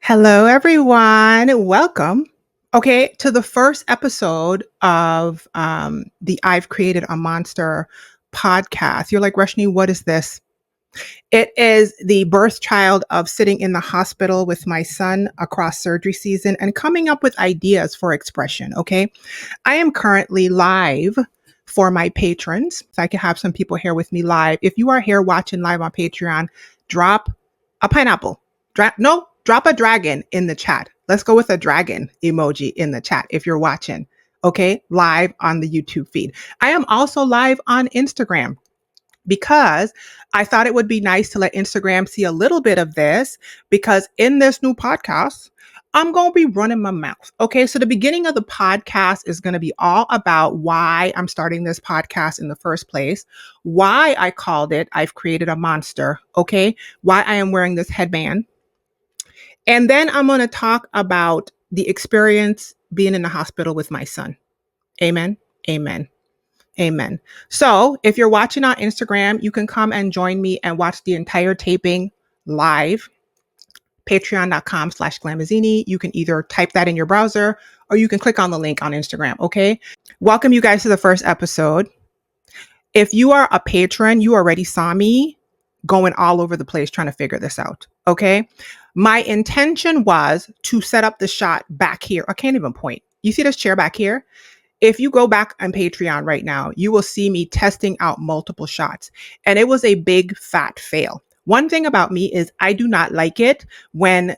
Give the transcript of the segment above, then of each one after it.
Hello, everyone. Welcome. Okay, to the first episode of the I've Created a Monster podcast. You're like, Rushni, what is this? It is the birth child of sitting in the hospital with my son across surgery season and coming up with ideas for expression. Okay, I am currently live for my patrons. So I can have some people here with me live. If you are here watching live on Patreon, drop a pineapple. Drop a dragon in the chat. Let's go with a dragon emoji in the chat if you're watching. Okay, live on the YouTube feed. I am also live on Instagram because I thought it would be nice to let Instagram see a little bit of this because in this new podcast, I'm going to be running my mouth. Okay. So the beginning of the podcast is going to be all about why I'm starting this podcast in the first place, why I called it I've Created a Monster. Okay. Why I am wearing this headband. And then I'm going to talk about the experience being in the hospital with my son. Amen. Amen. Amen. So if you're watching on Instagram, you can come and join me and watch the entire taping live. Patreon.com/Glamazzini. You can either type that in your browser or you can click on the link on Instagram. Okay. Welcome you guys to the first episode. If you are a patron, you already saw me going all over the place trying to figure this out. Okay. My intention was to set up the shot back here. I can't even point. You see this chair back here? If you go back on Patreon right now, you will see me testing out multiple shots. And it was a big fat fail. One thing about me is I do not like it when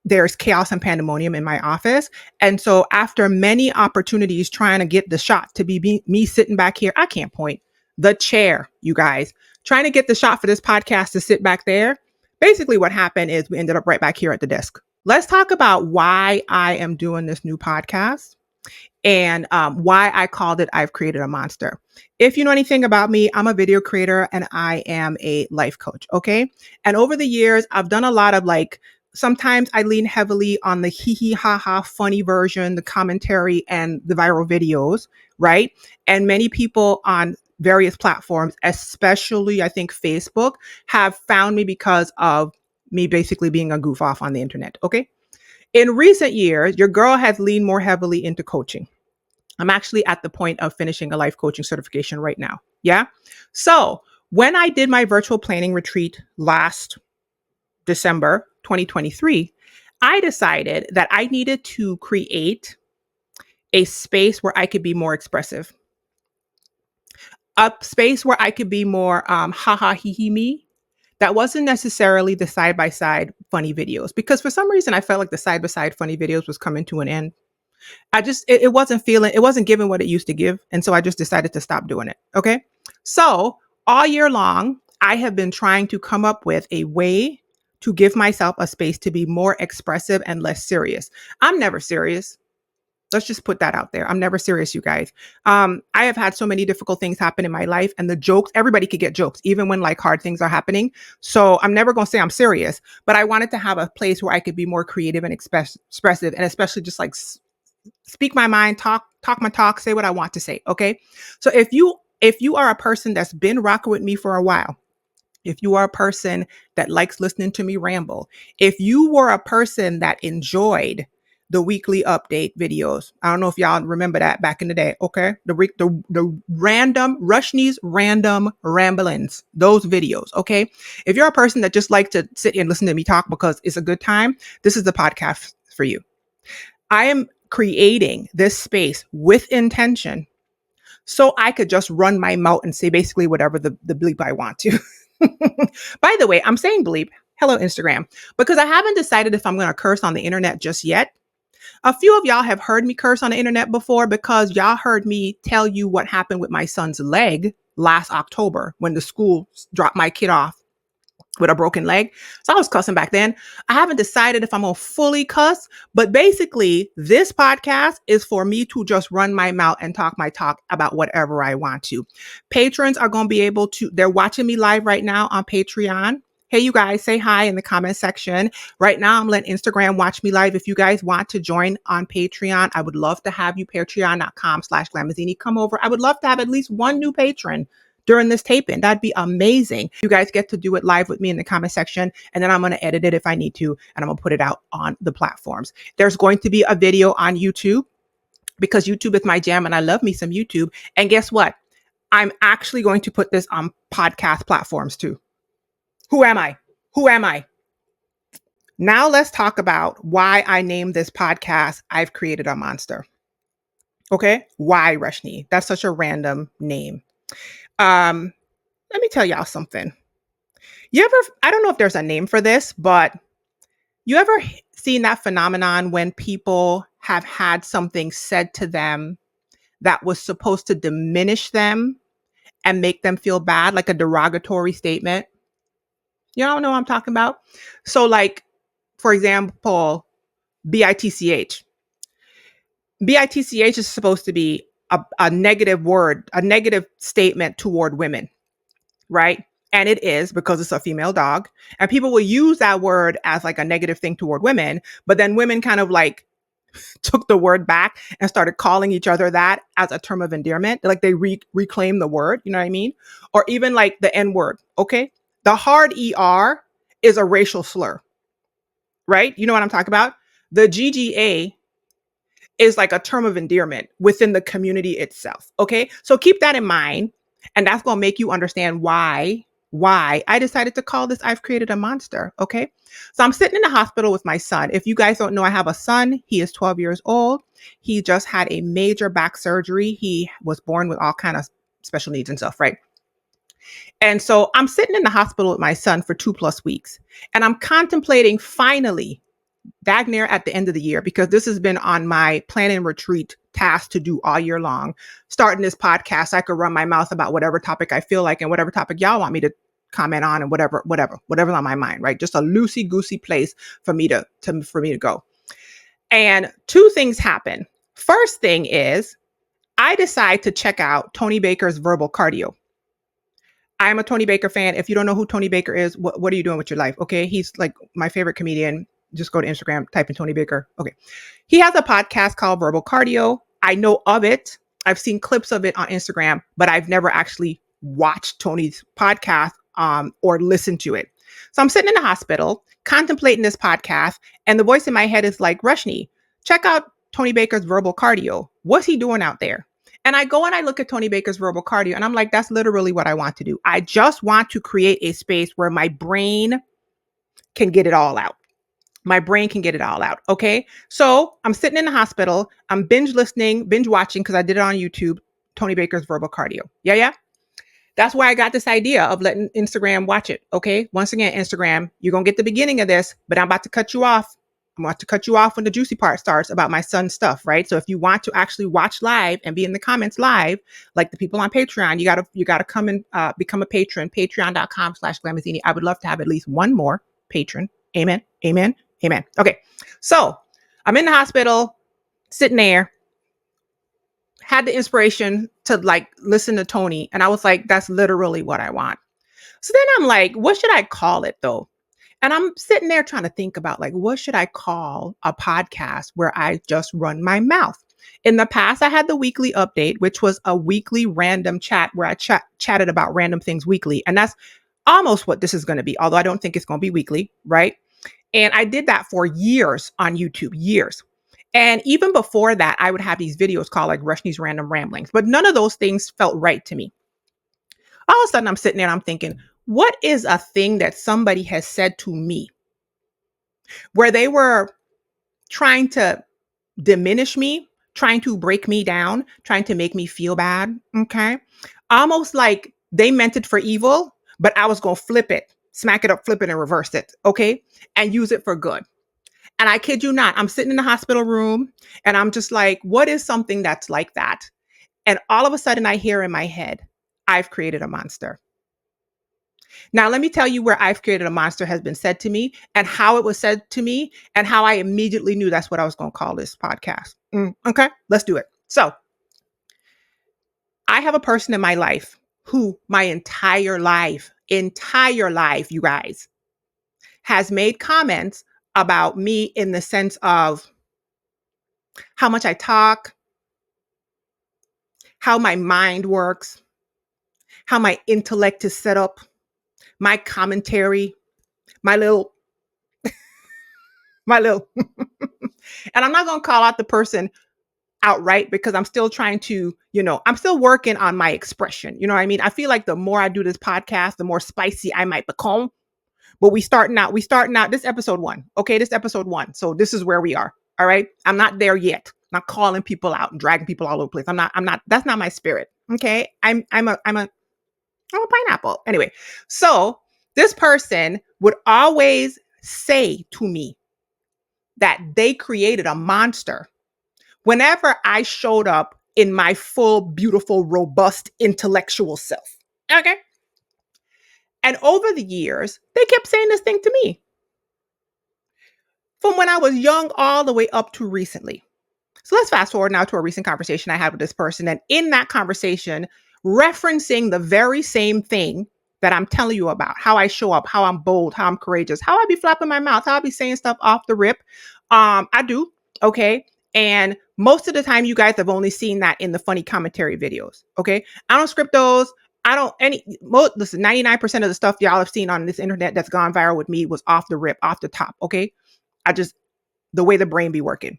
there's chaos and pandemonium in my office. And so after many opportunities trying to get the shot to be me sitting back here, I can't point. The chair, you guys, trying to get the shot for this podcast to sit back there. Basically what happened is we ended up right back here at the desk. Let's talk about why I am doing this new podcast and why I called it I've Created a Monster. If you know anything about me, I'm a video creator and I am a life coach. Okay. And over the years, I've done a lot of sometimes I lean heavily on the hee hee ha ha funny version, the commentary and the viral videos, right? And many people on various platforms, especially I think Facebook, have found me because of me basically being a goof off on the internet. Okay. In recent years, your girl has leaned more heavily into coaching. I'm actually at the point of finishing a life coaching certification right now. Yeah. So when I did my virtual planning retreat last December 2023, I decided that I needed to create a space where I could be more expressive, a space where I could be more ha ha he he me. That wasn't necessarily the side by side funny videos because for some reason I felt like the side by side funny videos was coming to an end. It wasn't giving what it used to give. And so I just decided to stop doing it. Okay. So all year long, I have been trying to come up with a way to give myself a space to be more expressive and less serious. I'm never serious. Let's just put that out there. I'm never serious, you guys. I have had so many difficult things happen in my life and the jokes, everybody could get jokes, even when hard things are happening. So I'm never going to say I'm serious, but I wanted to have a place where I could be more creative and expressive and especially just speak my mind, talk my talk, say what I want to say. Okay. So if you are a person that's been rocking with me for a while, if you are a person that likes listening to me ramble, if you were a person that enjoyed the weekly update videos, I don't know if y'all remember that back in the day. Okay. The random Rushni's random ramblings, those videos. Okay. If you're a person that just likes to sit and listen to me talk because it's a good time, this is the podcast for you. I am creating this space with intention so I could just run my mouth and say basically whatever the bleep I want to. By the way, I'm saying bleep. Hello, Instagram, because I haven't decided if I'm going to curse on the internet just yet. A few of y'all have heard me curse on the internet before because y'all heard me tell you what happened with my son's leg last October when the school dropped my kid off with a broken leg. So I was cussing back then. I haven't decided if I'm going to fully cuss, but basically this podcast is for me to just run my mouth and talk my talk about whatever I want to. Patrons are going to be able to, they're watching me live right now on Patreon. Hey, you guys, say hi in the comment section. Right now, I'm letting Instagram watch me live. If you guys want to join on Patreon, I would love to have you. Patreon.com/Glamazzini. Come over. I would love to have at least one new patron during this taping. That'd be amazing. You guys get to do it live with me in the comment section, and then I'm going to edit it if I need to, and I'm going to put it out on the platforms. There's going to be a video on YouTube because YouTube is my jam and I love me some YouTube. And guess what? I'm actually going to put this on podcast platforms too. Who am I? Who am I? Now let's talk about why I named this podcast I've Created a Monster. Okay? Why, Rashni? That's such a random name. Let me tell y'all something. I don't know if there's a name for this, but you ever seen that phenomenon when people have had something said to them that was supposed to diminish them and make them feel bad, like a derogatory statement? You don't know what I'm talking about? So like, for example, BITCH. BITCH is supposed to be a negative word, a negative statement toward women, right? And it is because it's a female dog. And people will use that word as like a negative thing toward women. But then women kind of like took the word back and started calling each other that as a term of endearment. Like they reclaim the word, you know what I mean? Or even like the N word, okay? The hard ER is a racial slur, right? You know what I'm talking about? The GGA is like a term of endearment within the community itself. Okay. So keep that in mind. And that's going to make you understand why I decided to call this I've Created a Monster. Okay. So I'm sitting in the hospital with my son. If you guys don't know, I have a son. He is 12 years old. He just had a major back surgery. He was born with all kind of special needs and stuff. Right. And so I'm sitting in the hospital with my son for 2+ weeks, and I'm contemplating finally Dagnare at the end of the year, because this has been on my plan and retreat task to do all year long. Starting this podcast, I could run my mouth about whatever topic I feel like and whatever topic y'all want me to comment on, and whatever's on my mind, right? Just a loosey goosey place for me to go. And two things happen. First thing is I decide to check out Tony Baker's Verbal Cardio. I'm a Tony Baker fan. If you don't know who Tony Baker is, what are you doing with your life? Okay. He's like my favorite comedian. Just go to Instagram, type in Tony Baker. Okay. He has a podcast called Verbal Cardio. I know of it. I've seen clips of it on Instagram, but I've never actually watched Tony's podcast or listened to it. So I'm sitting in the hospital contemplating this podcast, and the voice in my head is like, Rashni, check out Tony Baker's Verbal Cardio. What's he doing out there? And I go and I look at Tony Baker's Verbal Cardio, and I'm like, that's literally what I want to do. I just want to create a space where my brain can get it all out. My brain can get it all out. Okay. So I'm sitting in the hospital. I'm binge watching, because I did it on YouTube, Tony Baker's Verbal Cardio. Yeah. That's why I got this idea of letting Instagram watch it. Okay. Once again, Instagram, you're going to get the beginning of this, but I'm about to cut you off. I'm about to cut you off when the juicy part starts about my son's stuff, right? So if you want to actually watch live and be in the comments live, like the people on Patreon, you gotta come and become a patron, patreon.com/Glamazini. I would love to have at least one more patron. Amen. Amen. Amen. Okay. So I'm in the hospital, sitting there, had the inspiration to like listen to Tony. And I was like, that's literally what I want. So then I'm like, what should I call it though? And I'm sitting there trying to think about like, what should I call a podcast where I just run my mouth? In the past, I had the weekly update, which was a weekly random chat where I chatted about random things weekly. And that's almost what this is going to be, although I don't think it's going to be weekly, right? And I did that for years on YouTube, years. And even before that, I would have these videos called like Rushni's Random Ramblings, but none of those things felt right to me. All of a sudden, I'm sitting there and I'm thinking, what is a thing that somebody has said to me where they were trying to diminish me, trying to break me down, trying to make me feel bad? Okay. Almost like they meant it for evil, but I was going to flip it, smack it up, flip it, and reverse it. Okay. And use it for good. And I kid you not, I'm sitting in the hospital room and I'm just like, what is something that's like that? And all of a sudden I hear in my head, I've created a monster. Now, let me tell you where I've created a monster has been said to me and how it was said to me and how I immediately knew that's what I was going to call this podcast. Okay, let's do it. So I have a person in my life who my entire life, you guys, has made comments about me in the sense of how much I talk, how my mind works, how my intellect is set up, my commentary, my little, my little, and I'm not going to call out the person outright because I'm still trying to, I'm still working on my expression. You know what I mean? I feel like the more I do this podcast, the more spicy I might become. But we starting out this episode 1. Okay, this episode 1. So this is where we are. All right. I'm not there yet. I'm not calling people out and dragging people all over the place. I'm not, that's not my spirit. Okay. I'm a pineapple. Anyway, so this person would always say to me that they created a monster whenever I showed up in my full, beautiful, robust, intellectual self. Okay. And over the years, they kept saying this thing to me from when I was young all the way up to recently. So let's fast forward now to a recent conversation I had with this person. And in that conversation, referencing the very same thing that I'm telling you about, how I show up, how I'm bold, how I'm courageous, how I be flapping my mouth, how I be saying stuff off the rip. I do. Okay. And most of the time, you guys have only seen that in the funny commentary videos. Okay. I don't script those. I don't listen, 99% of the stuff y'all have seen on this internet that's gone viral with me was off the rip, off the top. Okay. The way the brain be working.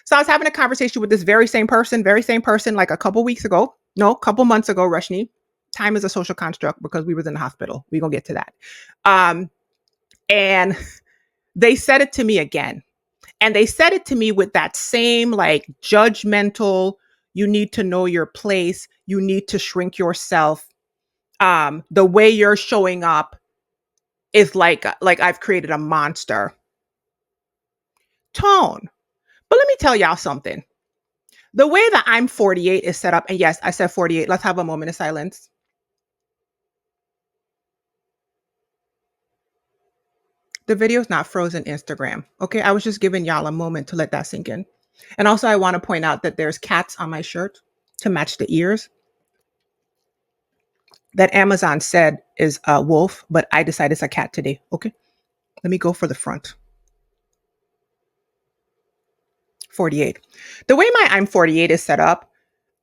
So I was having a conversation with this very same person, like a couple months ago, Rushni. Time is a social construct because we was in the hospital. We're going to get to that. And they said it to me again. And they said it to me with that same like judgmental, you need to know your place. You need to shrink yourself. The way you're showing up is like I've created a monster tone. But let me tell y'all something. The way that I'm 48 is set up, and yes, I said 48. Let's have a moment of silence. The video's not frozen Instagram. Okay, I was just giving y'all a moment to let that sink in. And also, I want to point out that there's cats on my shirt to match the ears. That Amazon said is a wolf, but I decided it's a cat today. Okay, let me go for the front. 48. The way my I'm 48 is set up,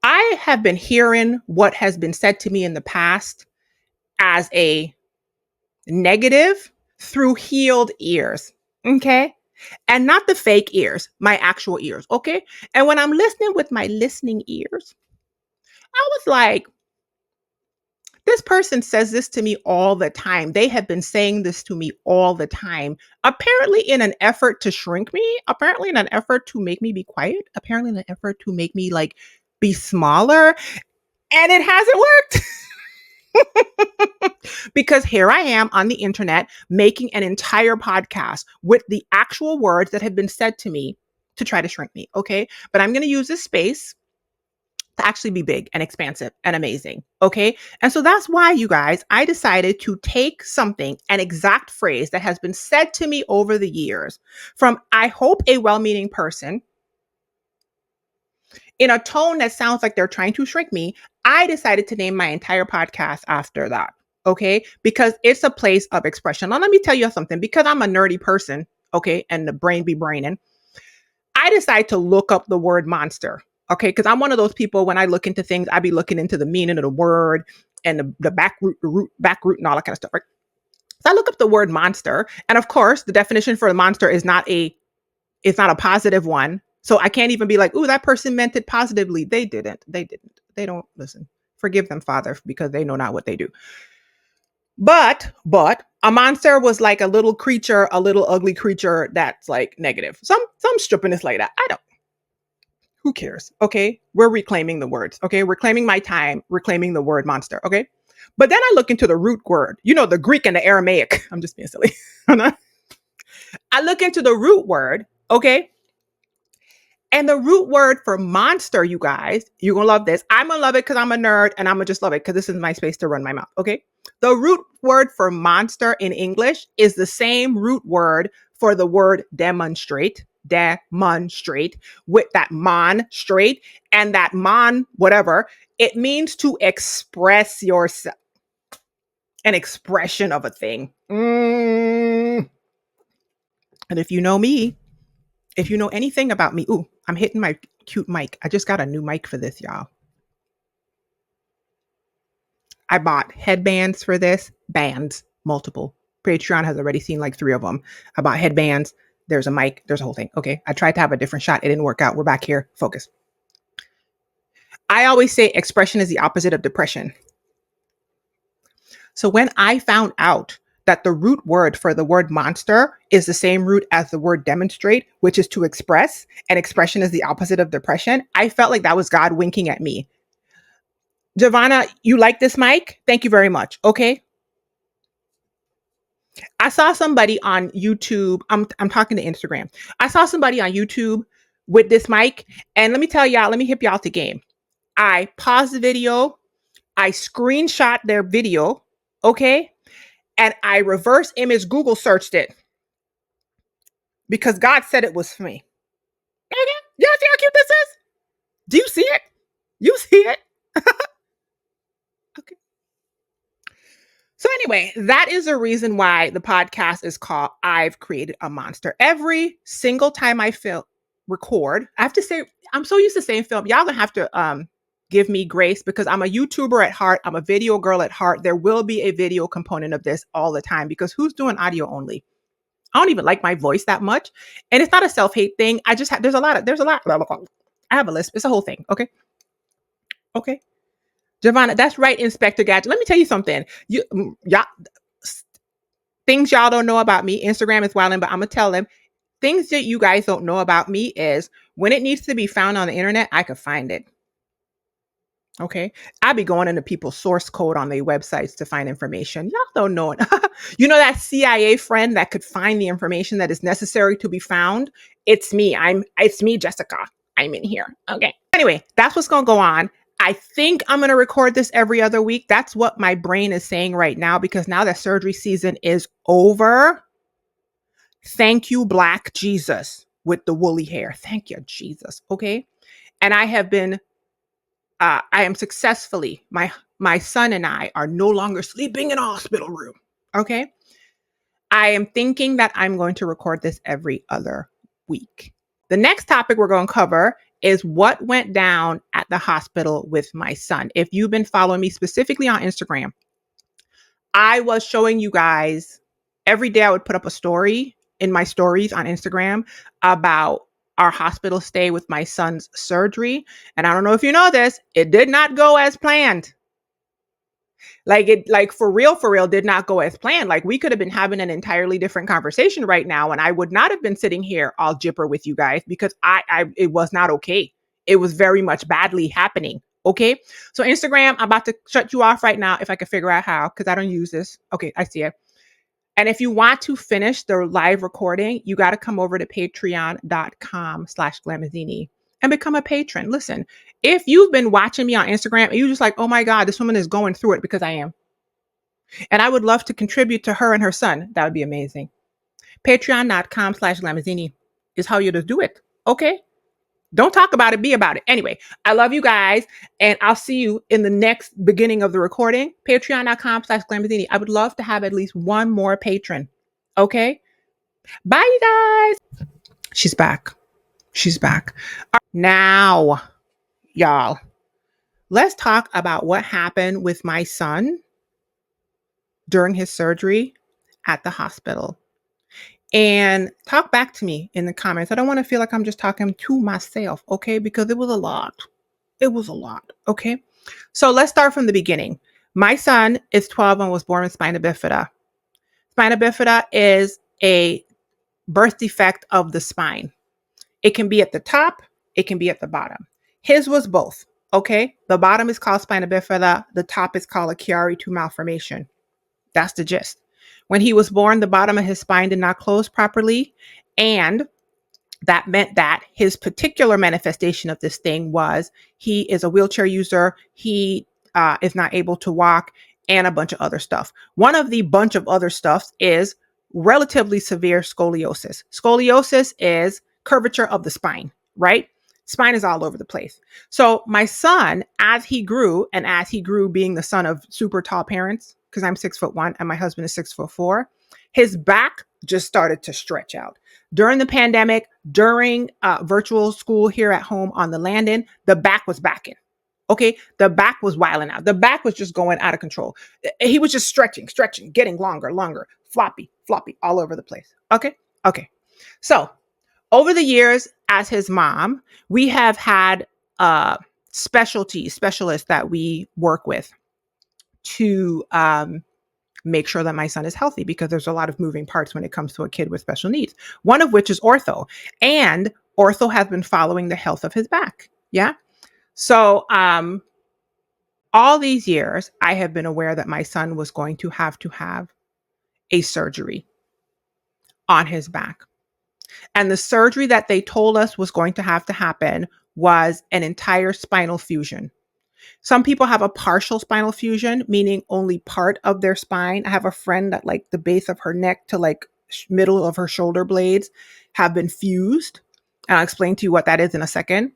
I have been hearing what has been said to me in the past as a negative through healed ears. Okay. And not the fake ears, my actual ears. Okay. And when I'm listening with my listening ears, I was like, this person says this to me all the time. They have been saying this to me all the time, apparently in an effort to shrink me, apparently in an effort to make me be quiet, apparently in an effort to make me like be smaller. And it hasn't worked. Because here I am on the internet making an entire podcast with the actual words that have been said to me to try to shrink me. Okay. But I'm going to use this space to actually be big and expansive and amazing. Okay. And so that's why, you guys, I decided to take something, an exact phrase that has been said to me over the years from, I hope, a well-meaning person in a tone that sounds like they're trying to shrink me. I decided to name my entire podcast after that. Okay. Because it's a place of expression. Now, let me tell you something, because I'm a nerdy person. Okay. And the brain be braining. I decided to look up the word monster. Okay. Because I'm one of those people, when I look into things, I be looking into the meaning of the word and the back root, and all that kind of stuff. Right. So I look up the word monster. And of course, the definition for a monster is not a positive one. So I can't even be like, ooh, that person meant it positively. They didn't. They don't listen. Forgive them, Father, because they know not what they do. But a monster was like a little creature, a little ugly creature that's like negative. Some stripping is like that. I don't. Who cares? Okay. We're reclaiming the words. Okay. We're claiming my time, reclaiming the word monster. Okay. But then I look into the root word, the Greek and the Aramaic. I'm just being silly. I look into the root word. Okay. And the root word for monster, you guys, you're going to love this. I'm going to love it because I'm a nerd, and I'm going to just love it because this is my space to run my mouth. Okay. The root word for monster in English is the same root word for the word demonstrate, with that mon straight and that mon, whatever. It means to express yourself, an expression of a thing. And if you know me, if you know anything about me, ooh, I'm hitting my cute mic. I just got a new mic for this, y'all. I bought headbands for this, bands, multiple. Patreon has already seen like 3 of them. I bought headbands. There's a mic. There's a whole thing. Okay. I tried to have a different shot. It didn't work out. We're back here. Focus. I always say expression is the opposite of depression. So when I found out that the root word for the word monster is the same root as the word demonstrate, which is to express, and expression is the opposite of depression, I felt like that was God winking at me. Giovanna, you like this mic? Thank you very much. Okay. I saw somebody on YouTube. I'm talking to Instagram. I saw somebody on YouTube with this mic, and let me tell y'all, let me hip y'all to game. I paused the video, I screenshot their video, okay? And I reverse image Google searched it because God said it was for me. Okay? Y'all see how cute this is? Do you see it? You see it? Okay. So anyway, that is the reason why the podcast is called I've Created a Monster. Every single time I record, I have to say, I'm so used to saying film. Y'all gonna have to give me grace because I'm a YouTuber at heart. I'm a video girl at heart. There will be a video component of this all the time because who's doing audio only? I don't even like my voice that much. And it's not a self-hate thing. I just have, there's a lot. I have a list. It's a whole thing. Okay. Okay. Giovanna, that's right, Inspector Gadget. Let me tell you something. Y'all, things y'all don't know about me. Instagram is wilding, but I'm gonna tell them things that you guys don't know about me is when it needs to be found on the internet, I could find it. Okay. I be going into people's source code on their websites to find information. Y'all don't know it. You know that CIA friend that could find the information that is necessary to be found? It's me. It's me, Jessica. I'm in here. Okay. Anyway, that's what's going to go on. I think I'm going to record this every other week. That's what my brain is saying right now because now that surgery season is over. Thank you, Black Jesus with the woolly hair. Thank you, Jesus. Okay. And I have been I am successfully, my son and I are no longer sleeping in a hospital room. Okay. I am thinking that I'm going to record this every other week. The next topic we're going to cover is what went down at the hospital with my son. If you've been following me specifically on Instagram, I was showing you guys every day. I would put up a story in my stories on Instagram about our hospital stay with my son's surgery. And I don't know if you know this, it did not go as planned. Like for real, did not go as planned. Like we could have been having an entirely different conversation right now. And I would not have been sitting here all jipper with you guys because it was not okay. It was very much badly happening. Okay. So Instagram, I'm about to shut you off right now if I can figure out how, because I don't use this. Okay. I see it. And if you want to finish the live recording, you got to come over to patreon.com/Glamazzini and become a patron. Listen, if you've been watching me on Instagram and you're just like, oh my God, this woman is going through it because I am. And I would love to contribute to her and her son. That would be amazing. Patreon.com/Glamazzini is how you to do it. Okay. Don't talk about it, be about it. Anyway, I love you guys, and I'll see you in the next beginning of the recording. Patreon.com/Glamazzini. I would love to have at least one more patron. Okay? Bye, you guys. She's back. She's back. Now, y'all, let's talk about what happened with my son during his surgery at the hospital. And talk back to me in the comments. I don't want to feel like I'm just talking to myself, okay? Because it was a lot. It was a lot, okay? So let's start from the beginning. My son is 12 and was born with spina bifida. Spina bifida is a birth defect of the spine. It can be at the top, it can be at the bottom. His was both, okay? The bottom is called spina bifida, the top is called a Chiari-2 malformation. That's the gist. When he was born, the bottom of his spine did not close properly, and that meant that his particular manifestation of this thing was he is a wheelchair user, he is not able to walk, and a bunch of other stuff. One of the bunch of other stuff is relatively severe scoliosis. Scoliosis is curvature of the spine, right? Spine is all over the place. So my son, as he grew being the son of super tall parents, because I'm 6'1" and my husband is 6'4", his back just started to stretch out. During the pandemic, during virtual school here at home on the landing, the back was backing. Okay. The back was wilding out. The back was just going out of control. He was just stretching, getting longer, floppy, all over the place. Okay. Okay. So over the years, as his mom, we have had specialists that we work with to make sure that my son is healthy, because there's a lot of moving parts when it comes to a kid with special needs, one of which is ortho. And ortho has been following the health of his back. Yeah. So all these years, I have been aware that my son was going to have a surgery on his back. And the surgery that they told us was going to have to happen was an entire spinal fusion. Some people have a partial spinal fusion, meaning only part of their spine. I have a friend that like the base of her neck to like middle of her shoulder blades have been fused. And I'll explain to you what that is in a second.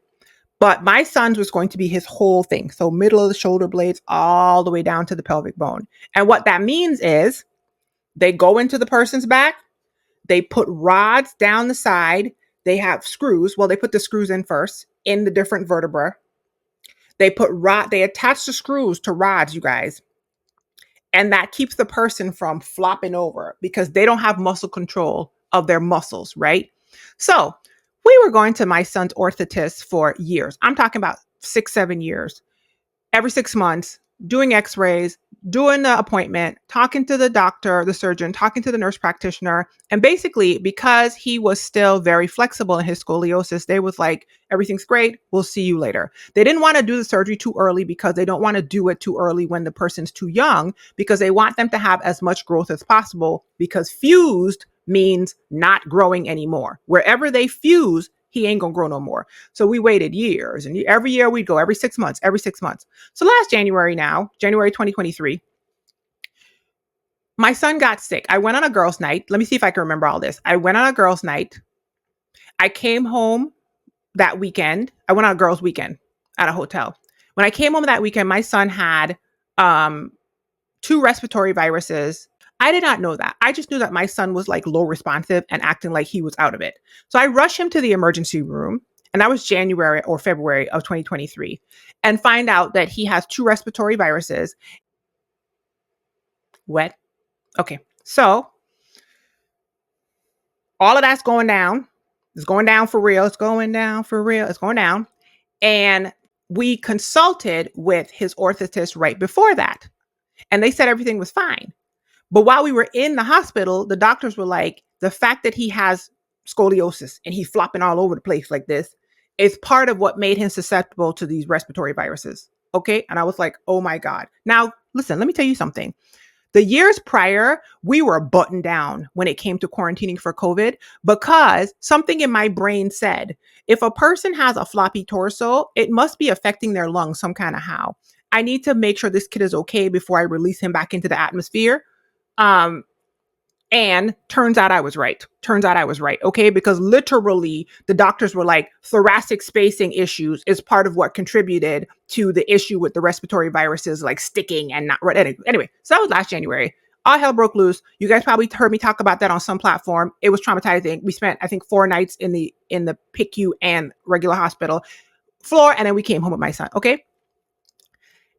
But my son's was going to be his whole thing. So middle of the shoulder blades all the way down to the pelvic bone. And what that means is they go into the person's back, they put rods down the side, they have screws. Well, they put the screws in first in the different vertebrae. They attach the screws to rods, you guys. And that keeps the person from flopping over because they don't have muscle control of their muscles, right? So we were going to my son's orthotist for years. I'm talking about 6-7 years. Every 6 months, doing x-rays, doing the appointment, talking to the doctor, the surgeon, talking to the nurse practitioner. And basically, because he was still very flexible in his scoliosis, they was like, everything's great. We'll see you later. They didn't want to do the surgery too early because they don't want to do it too early when the person's too young, because they want them to have as much growth as possible, because fused means not growing anymore. Wherever they fuse, he ain't gonna grow no more. So we waited years, and every year we'd go every 6 months. So last January, January 2023, my son got sick. I went on a girls' night. Let me see if I can remember all this. I went on a girls' night. I came home that weekend. I went on a girls' weekend at a hotel. When I came home that weekend, my son had 2 respiratory viruses. I did not know that. I just knew that my son was like low responsive and acting like he was out of it. So I rushed him to the emergency room, and that was January or February of 2023, and find out that he has 2 respiratory viruses. Wet. Okay. So all of that's going down. It's going down for real. It's going down for real. It's going down. And we consulted with his orthotist right before that, and they said everything was fine. But while we were in the hospital, the doctors were like, the fact that he has scoliosis and he's flopping all over the place like this is part of what made him susceptible to these respiratory viruses. Okay. And I was like, oh my God. Now, listen, let me tell you something. The years prior, we were buttoned down when it came to quarantining for COVID, because something in my brain said, if a person has a floppy torso, it must be affecting their lungs some kind of how. I need to make sure this kid is okay before I release him back into the atmosphere. And turns out I was right. Okay. Because literally the doctors were like, thoracic spacing issues is part of what contributed to the issue with the respiratory viruses, like sticking and not right. Anyway, so that was last January. All hell broke loose. You guys probably heard me talk about that on some platform. It was traumatizing. We spent, I think, 4 nights in the PICU and regular hospital floor. And then we came home with my son. Okay.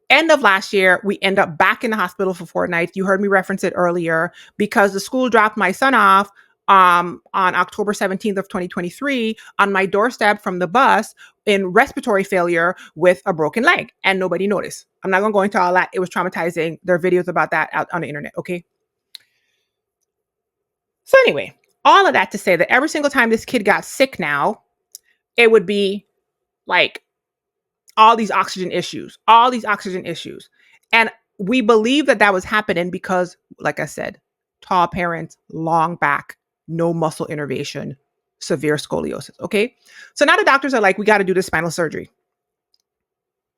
End of last year, we end up back in the hospital for 4 nights. You heard me reference it earlier, because the school dropped my son off on October 17th of 2023 on my doorstep from the bus in respiratory failure with a broken leg, and nobody noticed. I'm not going to go into all that. It was traumatizing. There are videos about that out on the internet. Okay. So anyway, all of that to say that every single time this kid got sick now, it would be like, all these oxygen issues. And we believe that that was happening because, like I said, tall parents, long back, no muscle innervation, severe scoliosis. Okay. So now the doctors are like, we got to do this spinal surgery.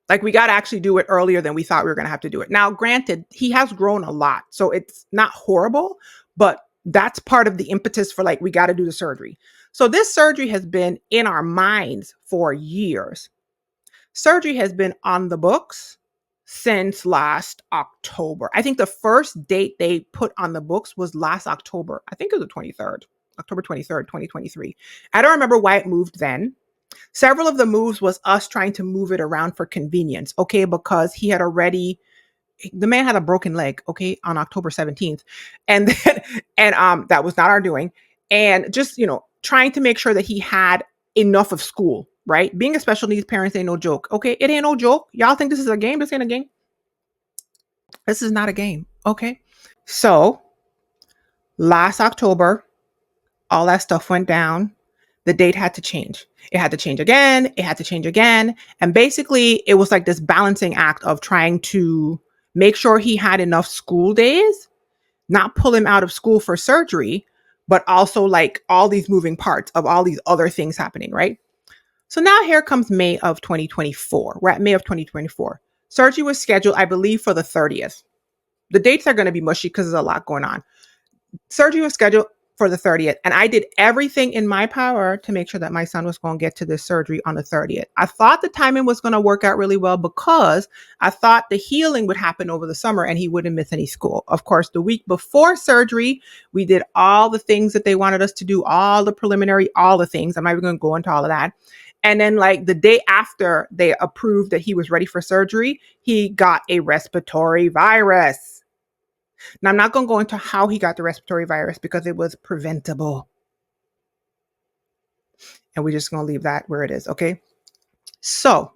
Like, we got to actually do it earlier than we thought we were going to have to do it. Now, granted, he has grown a lot, so it's not horrible, but that's part of the impetus for like, we got to do the surgery. So this surgery has been in our minds for years. Surgery has been on the books since last October. I think the first date they put on the books was last October. I think it was the 23rd, October 23rd, 2023. I don't remember why it moved then. Several of the moves was us trying to move it around for convenience, okay? Because the man had a broken leg, okay, on October 17th. And then, and that was not our doing. And just, trying to make sure that he had enough of school, right? Being a special needs parent ain't no joke. Okay. It ain't no joke. Y'all think this is a game? This ain't a game. This is not a game. Okay. So last October, all that stuff went down. The date had to change. It had to change again. It had to change again. And basically, it was like this balancing act of trying to make sure he had enough school days, not pull him out of school for surgery, but also like all these moving parts of all these other things happening, right? So now here comes May of 2024. We're at May of 2024. Surgery was scheduled, I believe, for the 30th. The dates are going to be mushy because there's a lot going on. Surgery was scheduled for the 30th, and I did everything in my power to make sure that my son was going to get to this surgery on the 30th. I thought the timing was going to work out really well because I thought the healing would happen over the summer and he wouldn't miss any school. Of course, the week before surgery, we did all the things that they wanted us to do, all the preliminary, all the things. I'm not even going to go into all of that. And then, like the day after they approved that he was ready for surgery, he got a respiratory virus. Now, I'm not going to go into how he got the respiratory virus because it was preventable. And we're just going to leave that where it is, okay? So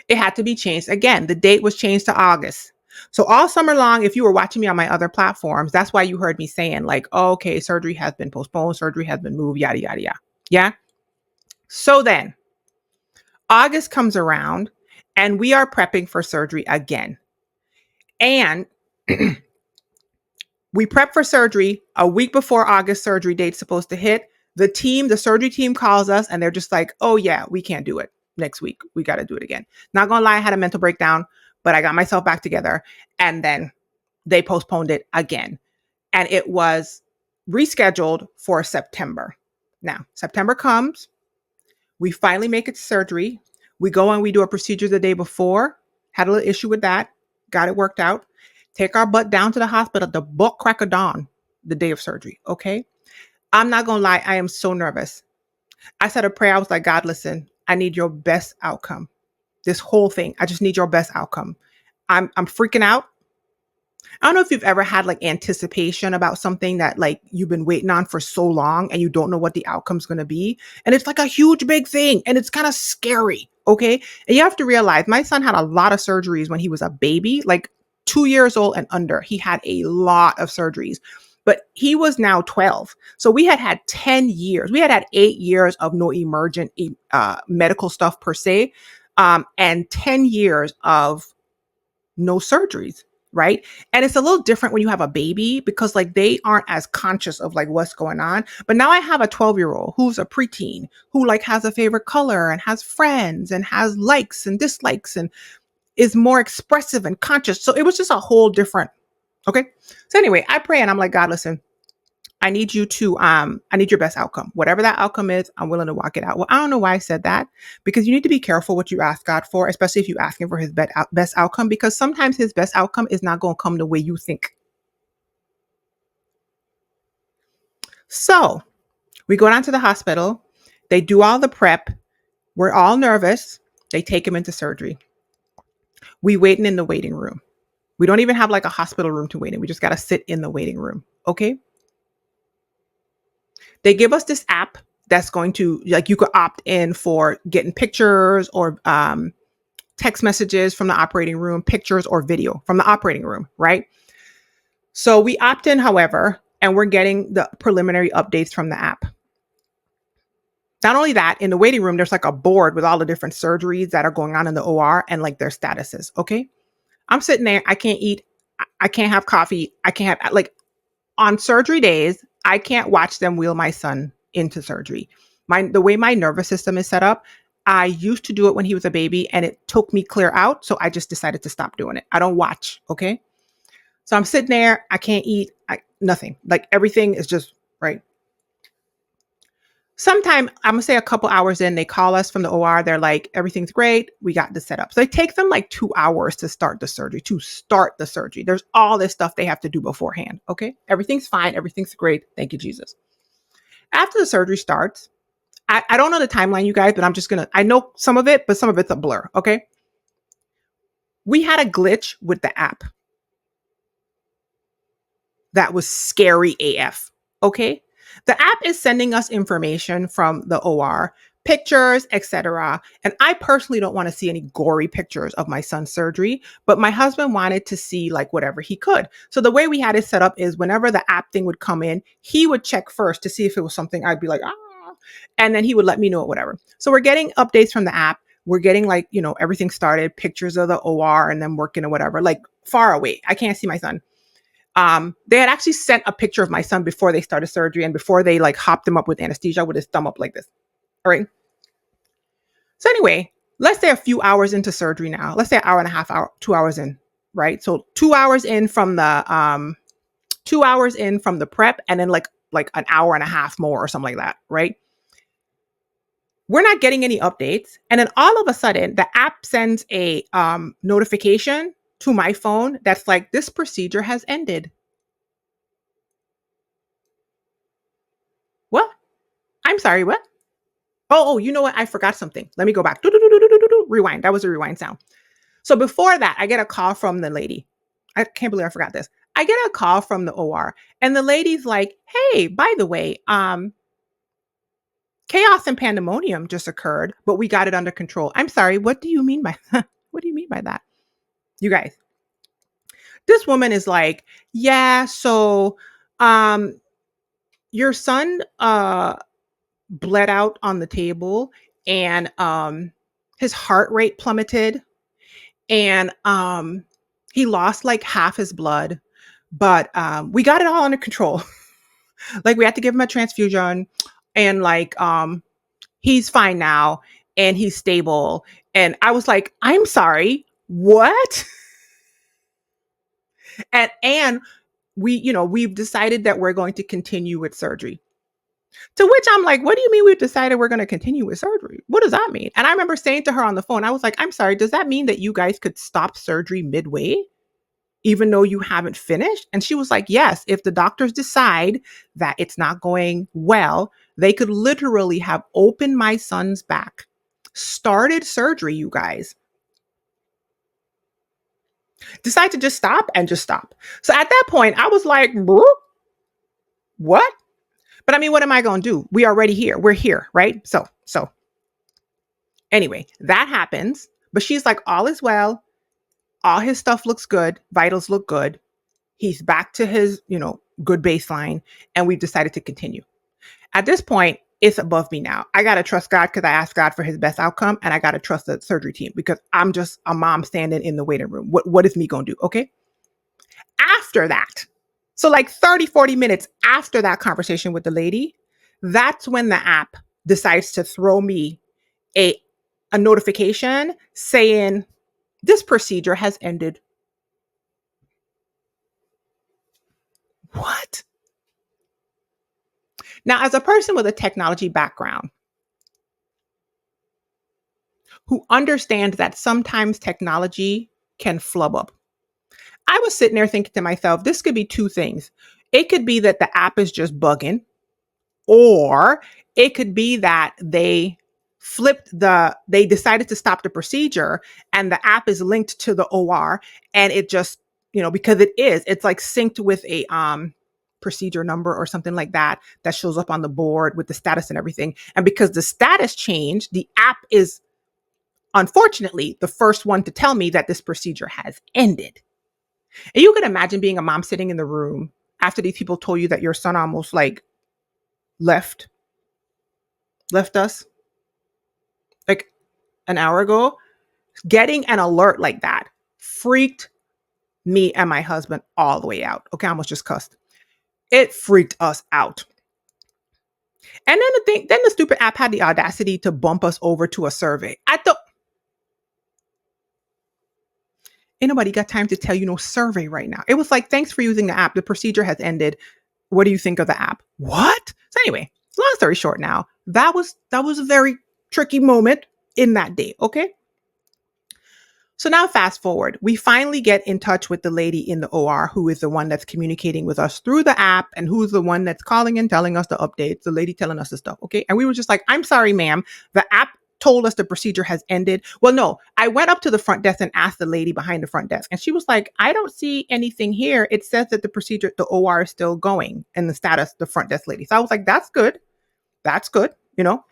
it had to be changed. Again, the date was changed to August. So all summer long, if you were watching me on my other platforms, that's why you heard me saying like, oh, okay, surgery has been postponed, surgery has been moved, yada, yada, yada. Yeah? So then August comes around and we are prepping for surgery again. And we prep for surgery a week before August surgery date's supposed to hit. The surgery team calls us and they're just like, oh yeah, we can't do it next week. We got to do it again. Not gonna lie, I had a mental breakdown, but I got myself back together and then they postponed it again. And it was rescheduled for September. Now, September comes, we finally make it to surgery. We go and we do a procedure the day before, had a little issue with that, got it worked out. Take our butt down to the hospital, the butt crack of dawn, the day of surgery, okay? I'm not going to lie, I am so nervous. I said a prayer. I was like, God, listen, I need your best outcome. This whole thing, I just need your best outcome. I'm freaking out. I don't know if you've ever had like anticipation about something that like you've been waiting on for so long and you don't know what the outcome's going to be. And it's like a huge, big thing and it's kind of scary. Okay. And you have to realize my son had a lot of surgeries when he was a baby, like 2 years old and under. He had a lot of surgeries, but he was now 12. So we had 10 years. We had 8 years of no emergent medical stuff per se, and 10 years of no surgeries, right? And it's a little different when you have a baby because like they aren't as conscious of like what's going on. But now I have a 12-year-old who's a preteen who like has a favorite color and has friends and has likes and dislikes and is more expressive and conscious. So it was just a whole different. Okay. So anyway, I pray and I'm like, God, listen, I need your best outcome. Whatever that outcome is, I'm willing to walk it out. Well, I don't know why I said that because you need to be careful what you ask God for, especially if you ask him for his best outcome, because sometimes his best outcome is not going to come the way you think. So we go down to the hospital. They do all the prep. We're all nervous. They take him into surgery. We waiting in the waiting room. We don't even have like a hospital room to wait in. We just got to sit in the waiting room. Okay. They give us this app that's going to like you could opt in for getting pictures or text messages from the operating room, pictures or video from the operating room, right? So we opt in, however, and we're getting the preliminary updates from the app. Not only that, in the waiting room, there's like a board with all the different surgeries that are going on in the OR and like their statuses. Okay. I'm sitting there. I can't eat. I can't have coffee. I can't have like on surgery days, I can't watch them wheel my son into surgery. The way my nervous system is set up, I used to do it when he was a baby and it took me clear out. So I just decided to stop doing it. I don't watch. Okay. So I'm sitting there. I can't eat. Nothing. Like everything is just right. Sometime, I'm gonna say a couple hours in, they call us from the OR. They're like, everything's great. We got this set up. So it takes them like 2 hours to start the surgery. There's all this stuff they have to do beforehand. Okay. Everything's fine. Everything's great. Thank you, Jesus. After the surgery starts, I don't know the timeline, you guys, but I know some of it, but some of it's a blur. Okay. We had a glitch with the app that was scary AF. Okay. The app is sending us information from the OR, pictures, etc. And I personally don't want to see any gory pictures of my son's surgery, but my husband wanted to see like whatever he could. So the way we had it set up is whenever the app thing would come in, he would check first to see if it was something I'd be like, and then he would let me know whatever. So we're getting updates from the app. We're getting like, everything started, pictures of the OR and then working or whatever, like far away. I can't see my son. They had actually sent a picture of my son before they started surgery and before they like hopped him up with anesthesia with his thumb up like this. All right. So anyway, let's say a few hours into surgery now. Let's say an hour and a half, 2 hours in, right? So 2 hours in from the 2 hours in from the prep, and then like an hour and a half more or something like that, right? We're not getting any updates. And then all of a sudden, the app sends a notification to my phone that's like, this procedure has ended. What? I'm sorry, what? Oh, you know what? I forgot something. Let me go back. Rewind. That was a rewind sound. So before that, I get a call from the lady. I can't believe I forgot this. I get a call from the OR, and the lady's like, hey, by the way, chaos and pandemonium just occurred, but we got it under control. I'm sorry. What do you mean by that? What do you mean by that? You guys, this woman is like, yeah, so your son bled out on the table, and his heart rate plummeted, and he lost like half his blood, but we got it all under control. Like we had to give him a transfusion, and like he's fine now and he's stable. And I was like, I'm sorry, what? And we've decided that we're going to continue with surgery. To which I'm like, what do you mean we've decided we're going to continue with surgery? What does that mean? And I remember saying to her on the phone, I was like, I'm sorry, does that mean that you guys could stop surgery midway, even though you haven't finished? And she was like, yes, if the doctors decide that it's not going well, they could literally have opened my son's back, started surgery, you guys, decide to just stop and just stop. So at that point, I was like, what? But I mean, what am I going to do? We are already here. We're here, right? So anyway, that happens. But she's like, all is well. All his stuff looks good. Vitals look good. He's back to his, good baseline. And we've decided to continue. At this point, it's above me now. I got to trust God because I asked God for his best outcome. And I got to trust the surgery team because I'm just a mom standing in the waiting room. What is me going to do? Okay. After that, so like 30, 40 minutes after that conversation with the lady, that's when the app decides to throw me a notification saying this procedure has ended. What? Now, as a person with a technology background who understands that sometimes technology can flub up, I was sitting there thinking to myself, this could be two things. It could be that the app is just bugging, or it could be that they decided to stop the procedure and the app is linked to the OR, and it just, because it's like synced with a procedure number or something like that shows up on the board with the status and everything. And because the status changed, the app is unfortunately the first one to tell me that this procedure has ended. And you can imagine being a mom sitting in the room after these people told you that your son almost like left us like an hour ago. Getting an alert like that freaked me and my husband all the way out. Okay, I almost just cussed. It freaked us out. And then the stupid app had the audacity to bump us over to a survey. Ain't nobody got time to tell you no survey right now. It was like, thanks for using the app. The procedure has ended. What do you think of the app? What? So anyway, long story short now, that was a very tricky moment in that day. Okay. So now fast forward, we finally get in touch with the lady in the OR who is the one that's communicating with us through the app and who's the one that's calling and telling us the updates, the lady telling us the stuff. Okay. And we were just like, I'm sorry, ma'am. The app told us the procedure has ended. Well, no, I went up to the front desk and asked the lady behind the front desk. And she was like, I don't see anything here. It says that the procedure, the OR is still going and the status, the front desk lady. So I was like, that's good. That's good. You know?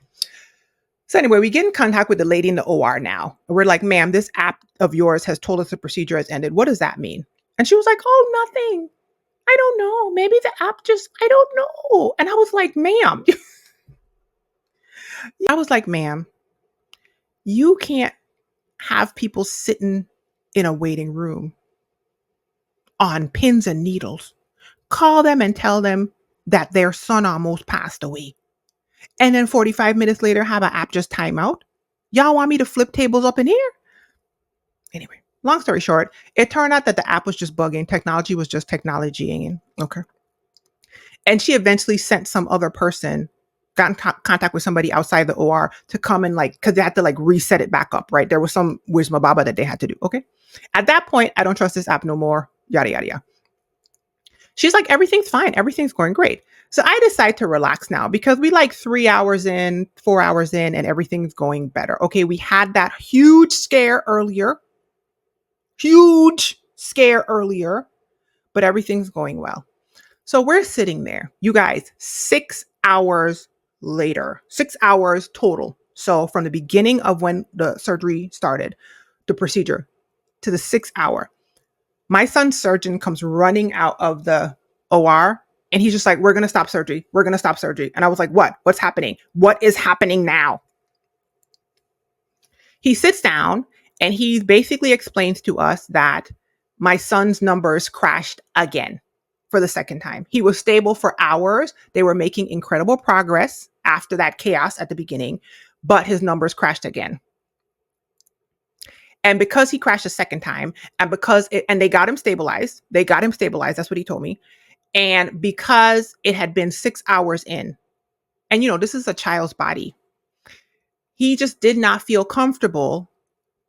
So anyway, we get in contact with the lady in the OR now. We're like, ma'am, this app of yours has told us the procedure has ended. What does that mean? And she was like, oh, nothing. I don't know. Maybe the app just, I don't know. And I was like, ma'am, I was like, ma'am, you can't have people sitting in a waiting room on pins and needles. Call them and tell them that their son almost passed away. And then 45 minutes later, have an app just time out. Y'all want me to flip tables up in here? Anyway, long story short, it turned out that the app was just bugging. Technology was just technologying. Okay. And she eventually sent some other person, got in contact with somebody outside the OR to come and because they had to reset it back up, right? There was some wisma that they had to do. Okay. At that point, I don't trust this app no more. Yada, yada, yada. She's like, everything's fine. Everything's going great. So I decide to relax now because we 3 hours in, 4 hours in, and everything's going better. Okay. We had that huge scare earlier, but everything's going well. So we're sitting there, you guys, 6 hours later, 6 hours total. So from the beginning of when the surgery started, the procedure, to the 6 hour, my son's surgeon comes running out of the OR and he's just like, we're going to stop surgery. We're going to stop surgery. And I was like, what? What's happening? What is happening now? He sits down and he basically explains to us that my son's numbers crashed again for the second time. He was stable for hours. They were making incredible progress after that chaos at the beginning, but his numbers crashed again. And because he crashed a second time and they got him stabilized, that's what he told me. And because it had been 6 hours in, and this is a child's body, he just did not feel comfortable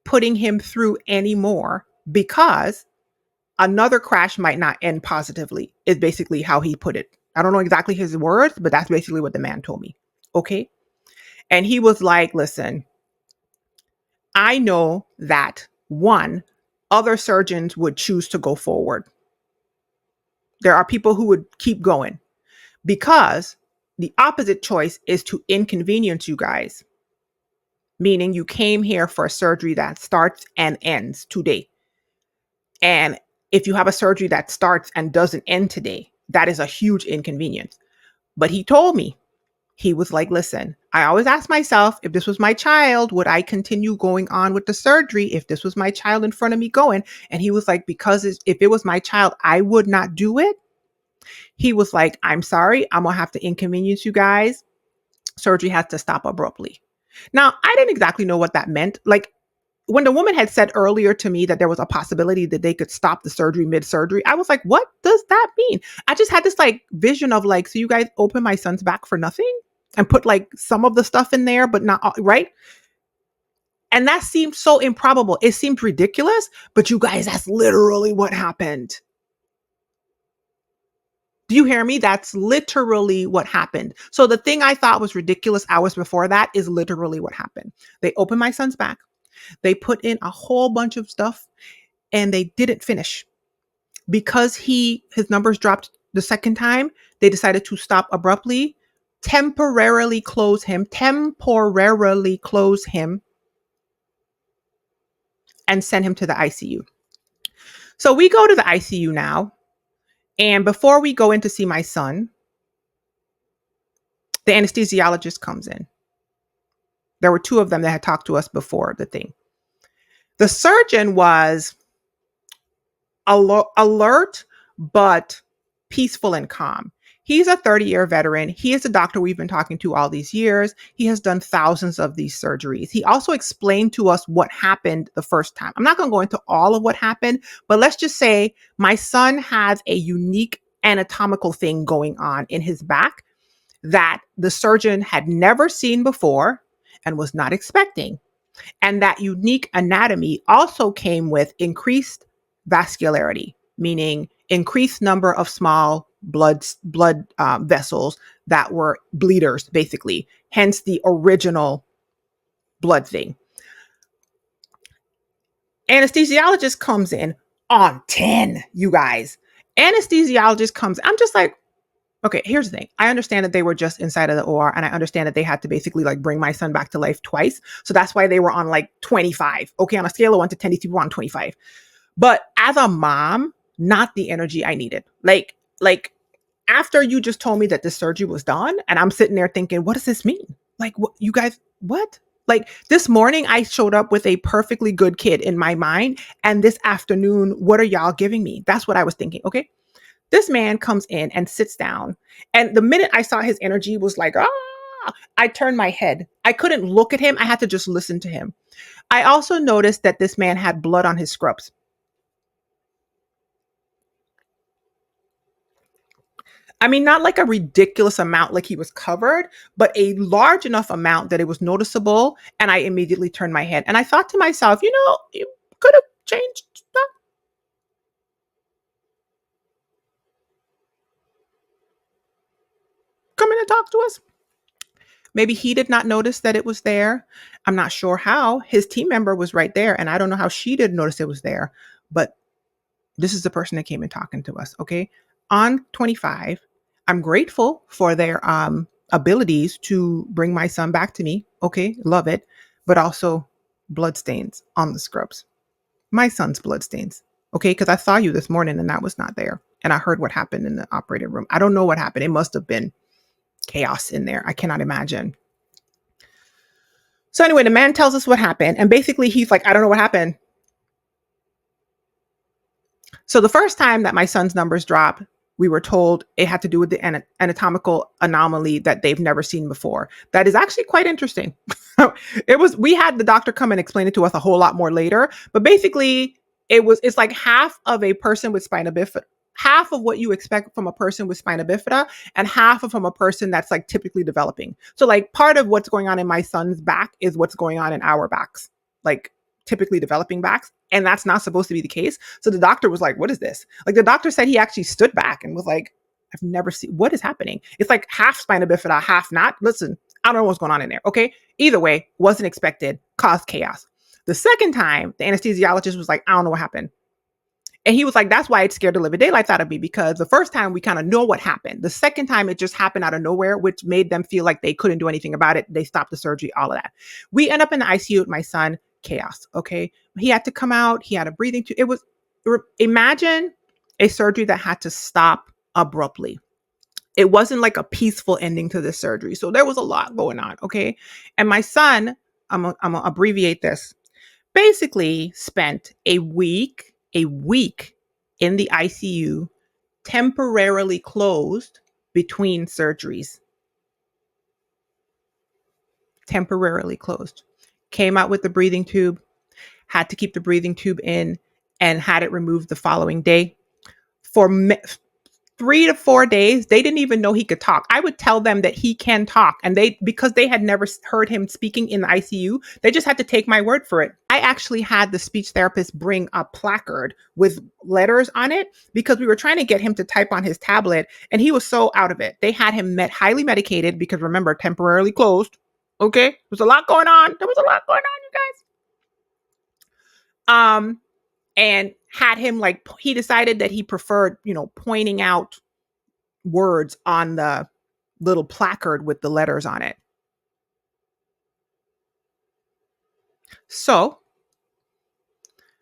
putting him through anymore because another crash might not end positively, is basically how he put it. I don't know exactly his words, but that's basically what the man told me. Okay. And he was like, listen, I know that other surgeons would choose to go forward. There are people who would keep going because the opposite choice is to inconvenience you guys, meaning you came here for a surgery that starts and ends today. And if you have a surgery that starts and doesn't end today, that is a huge inconvenience. But he told me, he was like, listen, I always ask myself, if this was my child, would I continue going on with the surgery if this was my child in front of me going? And he was like, because if it was my child, I would not do it. He was like, I'm sorry, I'm going to have to inconvenience you guys. Surgery has to stop abruptly. Now, I didn't exactly know what that meant. When the woman had said earlier to me that there was a possibility that they could stop the surgery mid-surgery, I was like, what does that mean? I just had this vision of so you guys open my son's back for nothing and put some of the stuff in there, but not all, right? And that seemed so improbable. It seemed ridiculous, but you guys, that's literally what happened. Do you hear me? That's literally what happened. So the thing I thought was ridiculous hours before that is literally what happened. They opened my son's back. They put in a whole bunch of stuff and they didn't finish. Because his numbers dropped the second time, they decided to stop abruptly, temporarily close him, and send him to the ICU. So we go to the ICU now. And before we go in to see my son, the anesthesiologist comes in. There were two of them that had talked to us before the thing. The surgeon was alert, but peaceful and calm. He's a 30-year veteran. He is a doctor we've been talking to all these years. He has done thousands of these surgeries. He also explained to us what happened the first time. I'm not going to go into all of what happened, but let's just say my son has a unique anatomical thing going on in his back that the surgeon had never seen before and was not expecting. And that unique anatomy also came with increased vascularity, meaning increased number of small blood vessels that were bleeders, basically. Hence the original blood thing. Anesthesiologist comes in on 10, you guys. Anesthesiologist comes. I'm just like, okay, here's the thing. I understand that they were just inside of the OR, and I understand that they had to basically like bring my son back to life twice. So that's why they were on like 25. Okay, on a scale of 1 to 10, these people were on 25. But as a mom, not the energy I needed. Like after you just told me that this surgery was done, and I'm sitting there thinking, what does this mean? Like, what, you guys, what? Like this morning, I showed up with a perfectly good kid in my mind. And this afternoon, what are y'all giving me? That's what I was thinking. Okay. This man comes in and sits down. And the minute I saw his energy was like, I turned my head. I couldn't look at him. I had to just listen to him. I also noticed that this man had blood on his scrubs. I mean, not like a ridiculous amount, like he was covered, but a large enough amount that it was noticeable. And I immediately turned my head. And I thought to myself, you could have changed that. Come in and talk to us. Maybe he did not notice that it was there. I'm not sure how. His team member was right there. And I don't know how she didn't notice it was there. But this is the person that came and talking to us. Okay. On 25, I'm grateful for their abilities to bring my son back to me. Okay. Love it. But also bloodstains on the scrubs. My son's bloodstains. Okay. Because I saw you this morning and that was not there. And I heard what happened in the operating room. I don't know what happened. It must have been chaos in there. I cannot imagine. So anyway, the man tells us what happened. And basically he's like, I don't know what happened. So the first time that my son's numbers dropped, we were told it had to do with the anatomical anomaly that they've never seen before. That is actually quite interesting. We had the doctor come and explain it to us a whole lot more later, but basically it's like half of a person with spina bifida, half of what you expect from a person with spina bifida and half of from a person that's like typically developing. So like part of what's going on in my son's back is what's going on in our backs. Like typically developing backs, and that's not supposed to be the case. So the doctor was like, what is this? Like the doctor said he actually stood back and was like, I've never seen, what is happening? It's like half spina bifida, half not. Listen, I don't know what's going on in there. Okay. Either way, wasn't expected, caused chaos. The second time, the anesthesiologist was like, I don't know what happened. And he was like, that's why it scared the living daylights out of me, because the first time we kind of know what happened. The second time it just happened out of nowhere, which made them feel like they couldn't do anything about it. They stopped the surgery, all of that. We end up in the ICU with my son, chaos. Okay. He had to come out. He had a breathing tube. It was, imagine a surgery that had to stop abruptly. It wasn't like a peaceful ending to the surgery. So there was a lot going on. Okay. And my son, I'm going to abbreviate this, basically spent a week in the ICU, temporarily closed between surgeries. Temporarily closed. Came out with the breathing tube, had to keep the breathing tube in, and had it removed the following day. For 3 to 4 days, they didn't even know he could talk. I would tell them that he can talk, and because they had never heard him speaking in the ICU, they just had to take my word for it. I actually had the speech therapist bring a placard with letters on it because we were trying to get him to type on his tablet, and he was so out of it. They had him highly medicated because, remember, temporarily closed. Okay, there was a lot going on. There was a lot going on, you guys. And had him like, he decided that he preferred, pointing out words on the little placard with the letters on it. So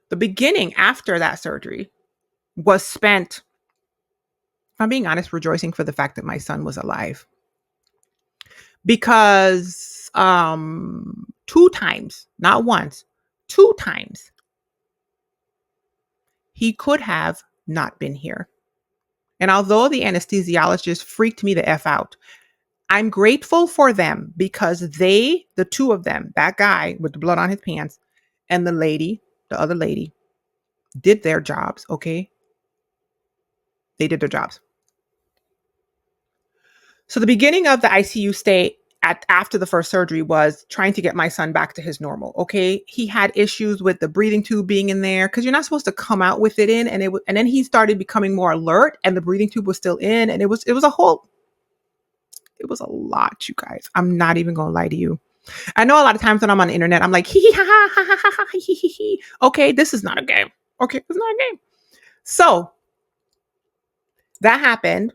the beginning after that surgery was spent, if I'm being honest, rejoicing for the fact that my son was alive. Because 2 times, not once, 2 times, he could have not been here. And although the anesthesiologist freaked me the F out, I'm grateful for them because the two of them, that guy with the blood on his pants and the other lady, did their jobs. Okay. They did their jobs. So the beginning of the ICU stay, after the first surgery was trying to get my son back to his normal. Okay. He had issues with the breathing tube being in there because you're not supposed to come out with it in. And then he started becoming more alert and the breathing tube was still in. And it was a lot, you guys. I'm not even going to lie to you. I know a lot of times when I'm on the internet, I'm like, hee hee ha ha ha ha ha hee hee hee. Okay. This is not a game. Okay. It's not a game. So that happened.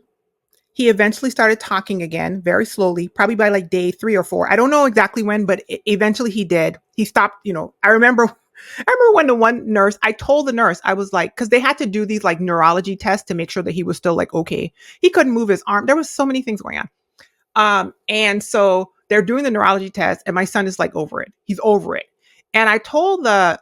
He eventually started talking again very slowly, probably by like day 3 or 4. I don't know exactly when, but eventually he did. He stopped, I remember when the one nurse, I told the nurse, I was like, because they had to do these like neurology tests to make sure that he was still like, okay. He couldn't move his arm. There was so many things going on. And so they're doing the neurology test and my son is like over it. He's over it. And I told the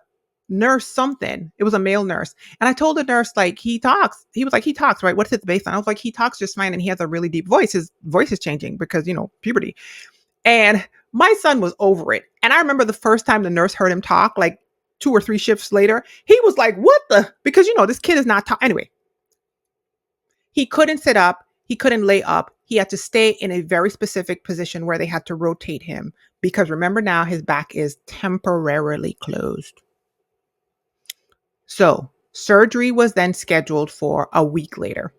nurse something. It was a male nurse. And I told the nurse, like, he talks. He was like, he talks, right? What's it based on? I was like, he talks just fine. And he has a really deep voice. His voice is changing because, puberty. And my son was over it. And I remember the first time the nurse heard him talk, like 2 or 3 shifts later, he was like, what the? Because, this kid is not talking. Anyway, he couldn't sit up. He couldn't lay up. He had to stay in a very specific position where they had to rotate him because remember now his back is temporarily closed. So surgery was then scheduled for a week later.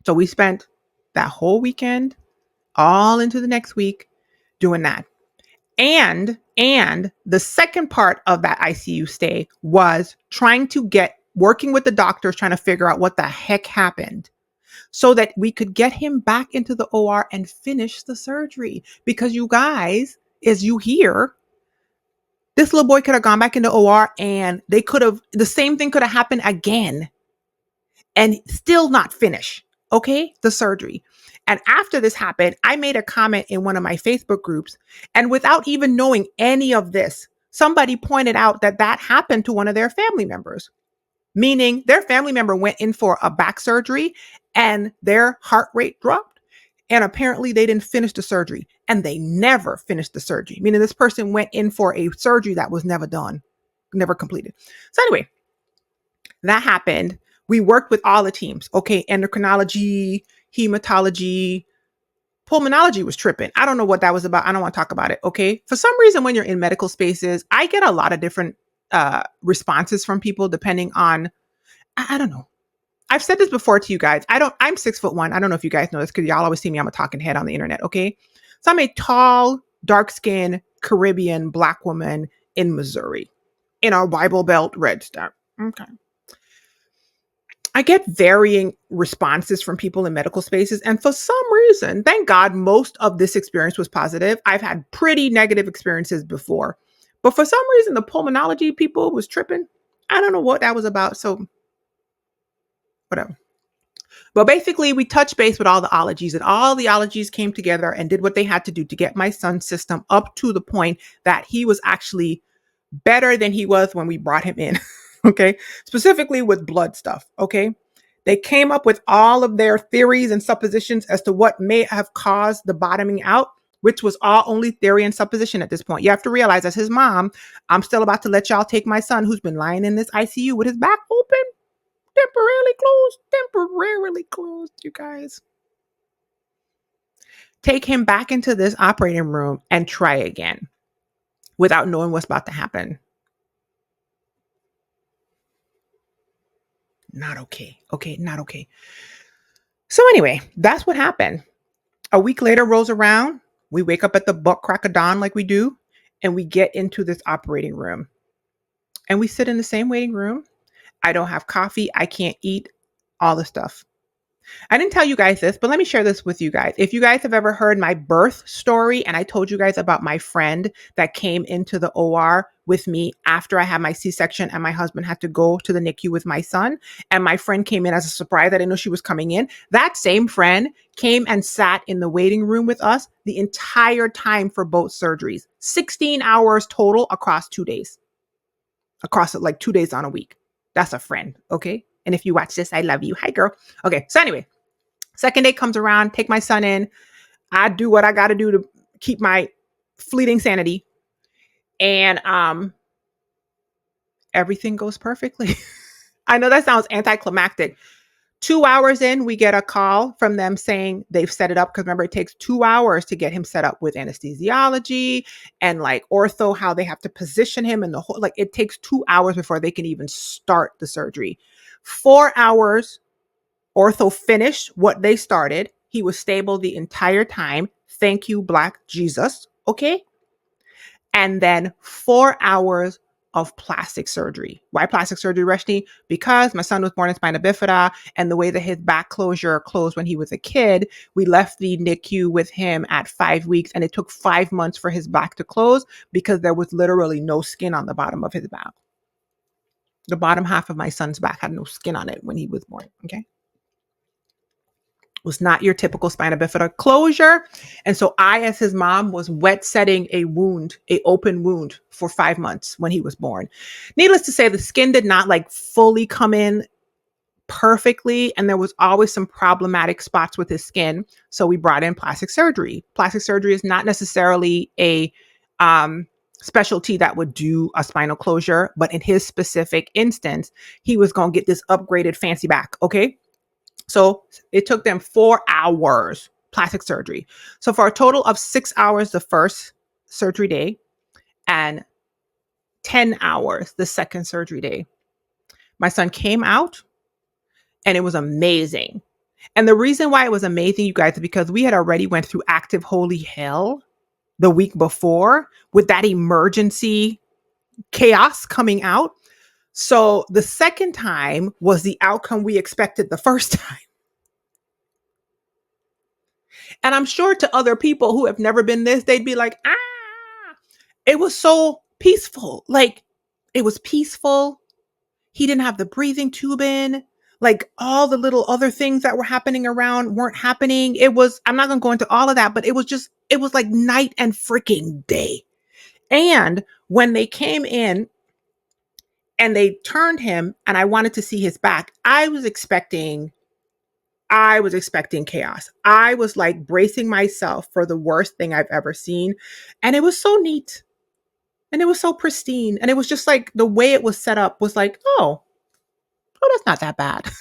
So we spent that whole weekend all into the next week doing that. And the second part of that ICU stay was working with the doctors, trying to figure out what the heck happened so that we could get him back into the OR and finish the surgery. Because you guys, as you hear, this little boy could have gone back into OR and the same thing could have happened again and still not finish, the surgery. And after this happened, I made a comment in one of my Facebook groups, and without even knowing any of this, somebody pointed out that happened to one of their family members, meaning their family member went in for a back surgery and their heart rate dropped. And apparently they didn't finish the surgery and they never finished the surgery, meaning this person went in for a surgery that was never done, never completed. So anyway, that happened. We worked with all the teams. Endocrinology, hematology, pulmonology was tripping. I don't know what that was about. I don't want to talk about it. For some reason, when you're in medical spaces, I get a lot of different responses from people depending on, I don't know. I've said this before to you guys. I'm 6'1". I don't know if you guys know this because y'all always see me. I'm a talking head on the internet. Okay. So I'm a tall, dark skinned Caribbean Black woman in Missouri in our Bible Belt red star. Okay. I get varying responses from people in medical spaces. And for some reason, thank God, most of this experience was positive. I've had pretty negative experiences before, but for some reason, the pulmonology people was tripping. I don't know what that was about. So whatever. But basically, we touched base with all the ologies, and all the ologies came together and did what they had to do to get my son's system up to the point that he was actually better than he was when we brought him in. Specifically with blood stuff. They came up with all of their theories and suppositions as to what may have caused the bottoming out, which was all only theory and supposition at this point. You have to realize, as his mom, I'm still about to let y'all take my son who's been lying in this ICU with his back open. Temporarily closed, you guys. Take him back into this operating room and try again without knowing what's about to happen. Not okay. Not okay. So anyway, that's what happened. A week later rolls around. We wake up at the butt crack of dawn like we do, and we get into this operating room. And we sit in the same waiting room. I don't have coffee. I can't eat all the stuff. I didn't tell you guys this, but let me share this with you guys. If you guys have ever heard my birth story, and I told you guys about my friend that came into the OR with me after I had my C-section and my husband had to go to the NICU with my son, and my friend came in as a surprise. I didn't know she was coming in. That same friend came and sat in the waiting room with us the entire time for both surgeries. 16 hours total across 2 days. Across like 2 days on a week. That's a friend, okay? And if you watch this, I love you. Hi, girl. Okay, so anyway, second day comes around, take my son in. I do what I got to do to keep my fleeting sanity. And everything goes perfectly. I know that sounds anticlimactic. 2 hours in, we get a call from them saying they've set it up. Because remember, it takes 2 hours to get him set up with anesthesiology and like ortho, how they have to position him and the whole, like it takes 2 hours before they can even start the surgery. 4 hours, ortho finished what they started. He was stable the entire time. Thank you, Black Jesus. Okay. And then 4 hours of plastic surgery. Why plastic surgery, Reshni? Because my son was born in spina bifida, and the way that his back closure closed when he was a kid, we left the NICU with him at 5 weeks, and it took 5 months for his back to close because there was literally no skin on the bottom of his back. The bottom half of my son's back had no skin on it when he was born. Okay. Was not your typical spina bifida closure. And so I, as his mom, was wet setting a wound, a open wound for 5 months when he was born. Needless to say, the skin did not like fully come in perfectly. And there was always some problematic spots with his skin. So we brought in plastic surgery. Plastic surgery is not necessarily a specialty that would do a spinal closure, but in his specific instance, he was going to get this upgraded fancy back. Okay. So it took them 4 hours plastic surgery. So for a total of 6 hours the first surgery day and 10 hours the second surgery day. My son came out and it was amazing. And the reason why it was amazing, you guys, is because we had already went through active holy hell the week before with that emergency chaos coming out. So the second time was the outcome we expected the first time. And I'm sure to other people who have never been this, they'd be like, it was so peaceful. Like it was peaceful. He didn't have the breathing tube in. Like all the little other things that were happening around weren't happening. It was, I'm not going to go into all of that, but it was like night and freaking day. And when they came in and they turned him and I wanted to see his back, I was expecting chaos. I was like bracing myself for the worst thing I've ever seen. And it was so neat. And it was so pristine. And it was just like the way it was set up was like, oh, that's not that bad. And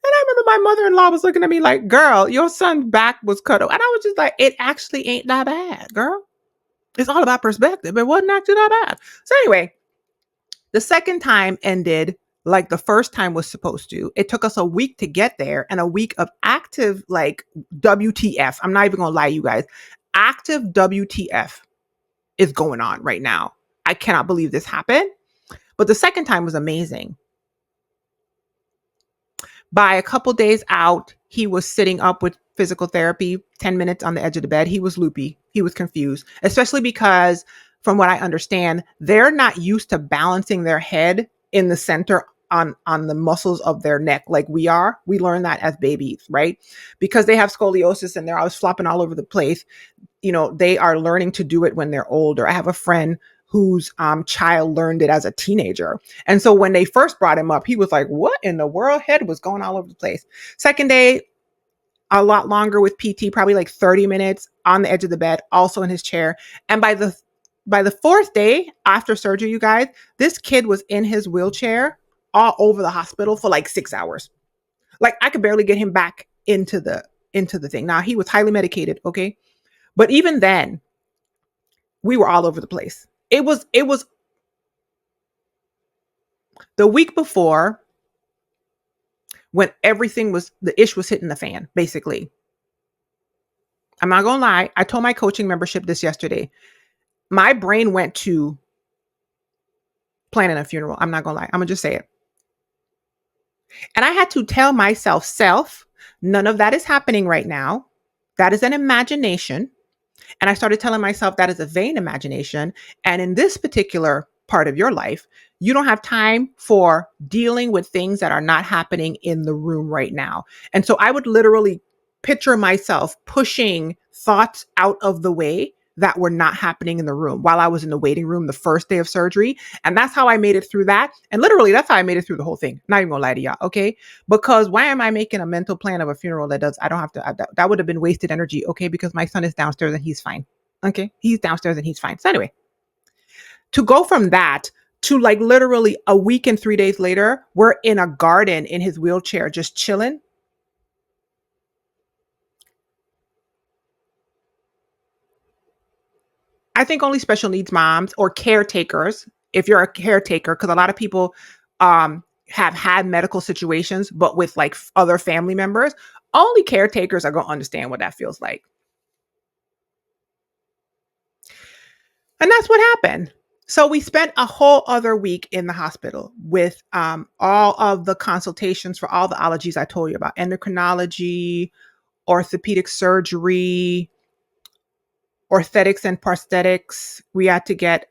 I remember my mother-in-law was looking at me like, girl, your son's back was cut off. And I was just like, it actually ain't that bad, girl. It's all about perspective. It wasn't actually that bad. So anyway, the second time ended like the first time was supposed to. It took us a week to get there and a week of active, like WTF. I'm not even going to lie, you guys. Active WTF is going on right now. I cannot believe this happened. But the second time was amazing. By a couple days out, he was sitting up with physical therapy, 10 minutes on the edge of the bed. He was loopy. He was confused, especially because from what I understand, they're not used to balancing their head in the center on the muscles of their neck like we are. We learn that as babies, right? Because they have scoliosis and they're always flopping all over the place. You know, they are learning to do it when they're older. I have a friend whose child learned it as a teenager. And so when they first brought him up, he was like, what in the world? Head was going all over the place. Second day, a lot longer with PT, probably like 30 minutes on the edge of the bed, also in his chair. And by the fourth day after surgery, you guys, this kid was in his wheelchair all over the hospital for like 6 hours. Like I could barely get him back into the thing. Now he was highly medicated. Okay. But even then we were all over the place. It was the week before when everything was, the ish was hitting the fan, basically. I'm not going to lie. I told my coaching membership this yesterday. My brain went to planning a funeral. I'm not going to lie. I'm going to just say it. And I had to tell myself, none of that is happening right now. That is an imagination. And I started telling myself that is a vain imagination. And in this particular part of your life, you don't have time for dealing with things that are not happening in the room right now. And so I would literally picture myself pushing thoughts out of the way that were not happening in the room while I was in the waiting room the first day of surgery. And that's how I made it through that. And literally, that's how I made it through the whole thing. Not even gonna lie to y'all, okay? Because why am I making a mental plan of a funeral that would have been wasted energy, okay? Because my son is downstairs and he's fine, okay? He's downstairs and he's fine. So anyway, to go from that to like literally a week and 3 days later, we're in a garden in his wheelchair, just chilling. I think only special needs moms or caretakers, if you're a caretaker, because a lot of people have had medical situations, but with like other family members, only caretakers are going to understand what that feels like. And that's what happened. So we spent a whole other week in the hospital with all of the consultations for all the allergies I told you about: endocrinology, orthopedic surgery, orthotics and prosthetics. We had to get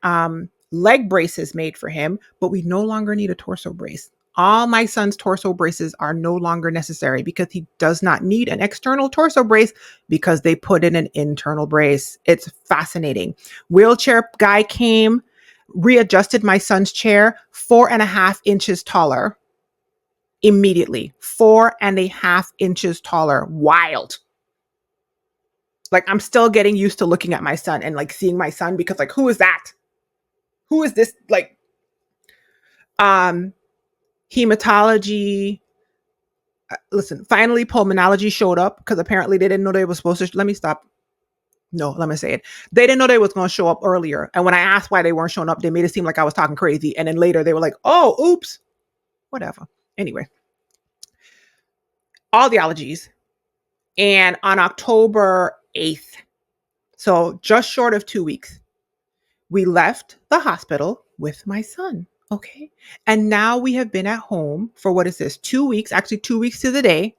leg braces made for him, but we no longer need a torso brace. All my son's torso braces are no longer necessary because he does not need an external torso brace because they put in an internal brace. It's fascinating. Wheelchair guy came, readjusted my son's chair 4.5 inches taller immediately. 4.5 inches taller. Wild. Like, I'm still getting used to looking at my son and like seeing my son, because like, who is that? Who is this? Like, um, hematology. Listen, finally pulmonology showed up because apparently they didn't know they were supposed to. Let me stop. No, let me say it. They didn't know they was going to show up earlier. And when I asked why they weren't showing up, they made it seem like I was talking crazy. And then later they were like, oh, oops, whatever. Anyway, all the allergies. And on October 8th, so just short of 2 weeks, we left the hospital with my son. Okay. And now we have been at home for, what is this? 2 weeks, actually 2 weeks to the day.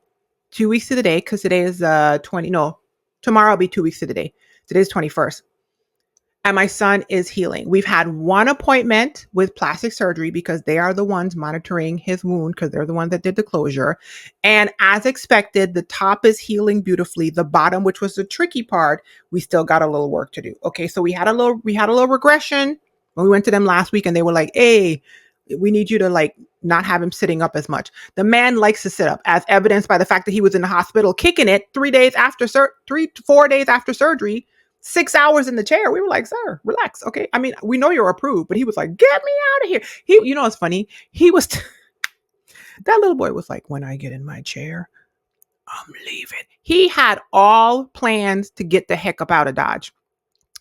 2 weeks to the day, because today is 20. No, tomorrow will be 2 weeks to the day. Today's 21st. And my son is healing. We've had one appointment with plastic surgery because they are the ones monitoring his wound, because they're the ones that did the closure. And as expected, the top is healing beautifully. The bottom, which was the tricky part, we still got a little work to do. Okay, so we had a little regression when we went to them last week, and they were like, "Hey, we need you to like not have him sitting up as much." The man likes to sit up, as evidenced by the fact that he was in the hospital kicking it 3 days after 3 to 4 days after surgery. 6 hours in the chair. We were like, "Sir, relax. Okay. I mean, we know you're approved," but he was like, "Get me out of here." It's funny. He was, that little boy was like, "When I get in my chair, I'm leaving." He had all plans to get the heck up out of Dodge.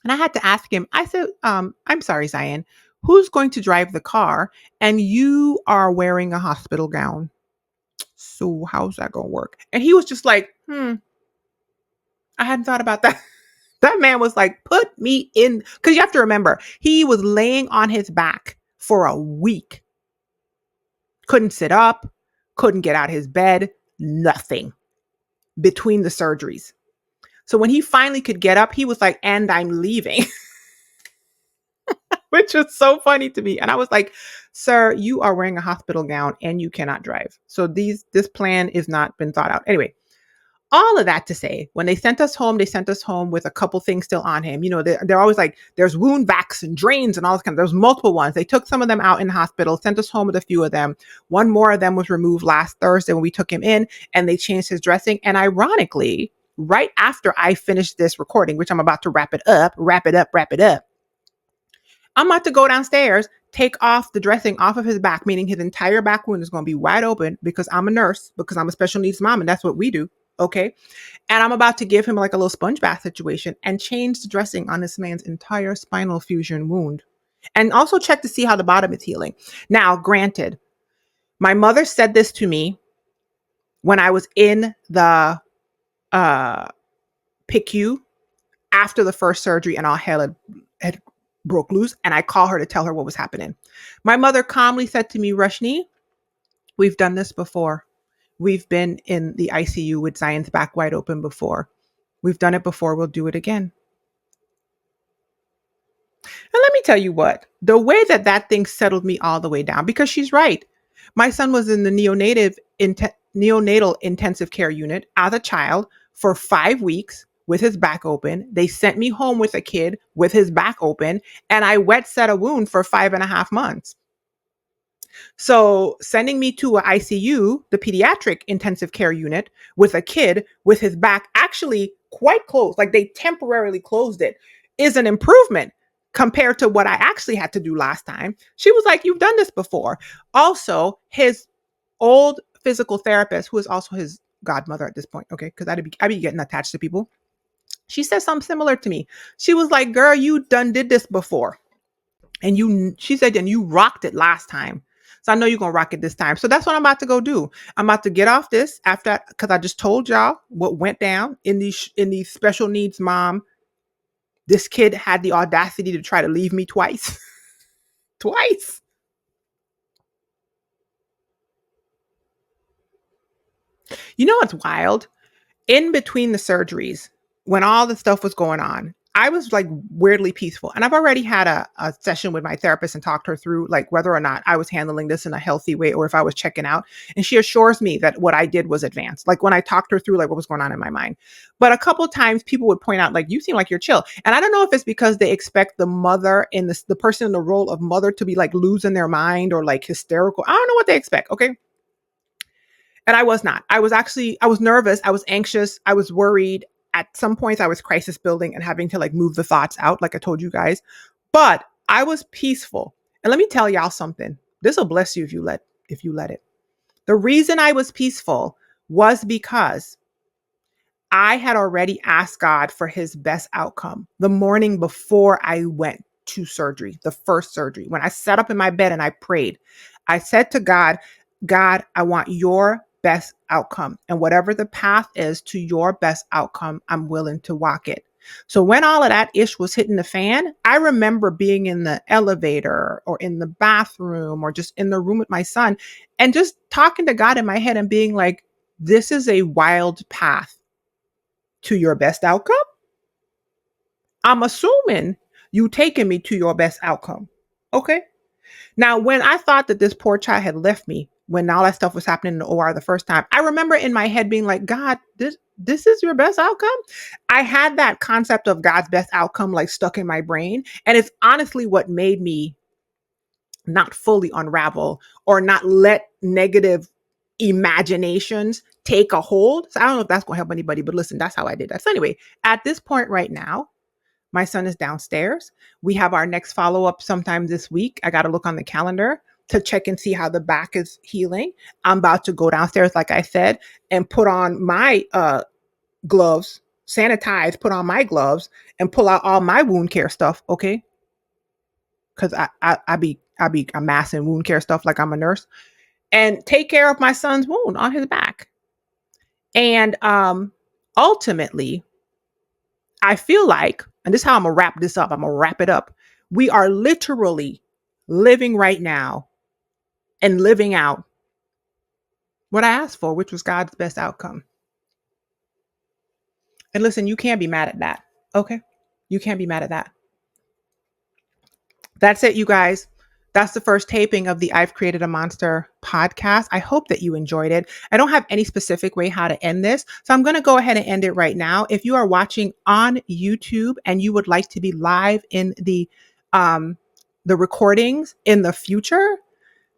And I had to ask him, I said, "I'm sorry, Zion, who's going to drive the car? And you are wearing a hospital gown. So how's that going to work?" And he was just like, I hadn't thought about that. That man was like, "Put me in," because you have to remember, he was laying on his back for a week. Couldn't sit up, couldn't get out his bed, nothing between the surgeries. So when he finally could get up, he was like, "And I'm leaving," which was so funny to me. And I was like, "Sir, you are wearing a hospital gown and you cannot drive. So this plan is not been thought out." Anyway, all of that to say, when they sent us home, with a couple things still on him. They're always like, there's wound vacs and drains and all this kind of, there's multiple ones. They took some of them out in the hospital, sent us home with a few of them. One more of them was removed last Thursday when we took him in, and they changed his dressing. And ironically, right after I finished this recording, which I'm about to wrap it up, I'm about to go downstairs, take off the dressing off of his back, meaning his entire back wound is going to be wide open, because I'm a nurse, because I'm a special needs mom, and that's what we do. Okay. And I'm about to give him like a little sponge bath situation and change the dressing on this man's entire spinal fusion wound. And also check to see how the bottom is healing. Now, granted, my mother said this to me when I was in the PICU after the first surgery, and all hell had broke loose. And I call her to tell her what was happening. My mother calmly said to me, "Rushni, we've done this before. We've been in the ICU with Zion's back wide open before. We've done it before. We'll do it again." And let me tell you what, the way that thing settled me all the way down, because she's right. My son was in the neonatal intensive care unit as a child for 5 weeks with his back open. They sent me home with a kid with his back open, and I wet set a wound for 5.5 months. So sending me to an ICU, the pediatric intensive care unit, with a kid with his back actually quite closed, like they temporarily closed it, is an improvement. compared to what I actually had to do last time. She was like, you've done this before. Also, his old physical therapist, who is also his godmother at this point, okay, because I'd be getting attached to people. She said something similar to me. She was like, girl, you done did this before. She said, and you rocked it last time. So I know you're going to rock it this time. So that's what I'm about to go do. I'm about to get off this after, because I just told y'all what went down in these special needs mom. This kid had the audacity to try to leave me twice. Twice. You know what's wild? In between the surgeries, when all the stuff was going on, I was like weirdly peaceful. And I've already had a session with my therapist and talked her through like whether or not I was handling this in a healthy way or if I was checking out. And she assures me that what I did was advanced. Like when I talked her through like what was going on in my mind. But a couple of times people would point out, like, you seem like you're chill. And I don't know if it's because they expect the mother in the person in the role of mother to be like losing their mind or like hysterical. I don't know what they expect. Okay. And I was not. I was nervous. I was anxious. I was worried. At some points, I was crisis building and having to like move the thoughts out, like I told you guys. But I was peaceful. And let me tell y'all something. This will bless you if you let it. The reason I was peaceful was because I had already asked God for his best outcome the morning before I went to surgery, the first surgery. When I sat up in my bed and I prayed, I said to God, God, I want your best outcome. And whatever the path is to your best outcome, I'm willing to walk it. So when all of that ish was hitting the fan, I remember being in the elevator or in the bathroom or just in the room with my son and just talking to God in my head and being like, this is a wild path to your best outcome. I'm assuming you taking me to your best outcome. Okay. Now, when I thought that this poor child had left me, when all that stuff was happening in the OR the first time, I remember in my head being like, God, this is your best outcome. I had that concept of God's best outcome like stuck in my brain. And it's honestly what made me not fully unravel or not let negative imaginations take a hold. So I don't know if that's going to help anybody, but listen, that's how I did that. So anyway, at this point right now, my son is downstairs. We have our next follow up sometime this week. I got to look on the calendar to check and see how the back is healing. I'm about to go downstairs, like I said, and put on my gloves, sanitize, put on my gloves, and pull out all my wound care stuff. Okay, because I be amassing wound care stuff like I'm a nurse, and take care of my son's wound on his back. And ultimately, I feel like, and this is how I'm going to wrap this up. I'm going to wrap it up. We are literally living right now and living out what I asked for, which was God's best outcome. And listen, you can't be mad at that. Okay? You can't be mad at that. That's it, you guys. That's the first taping of the I've Created a Monster podcast. I hope that you enjoyed it. I don't have any specific way how to end this, so I'm going to go ahead and end it right now. If you are watching on YouTube and you would like to be live in the recordings in the future,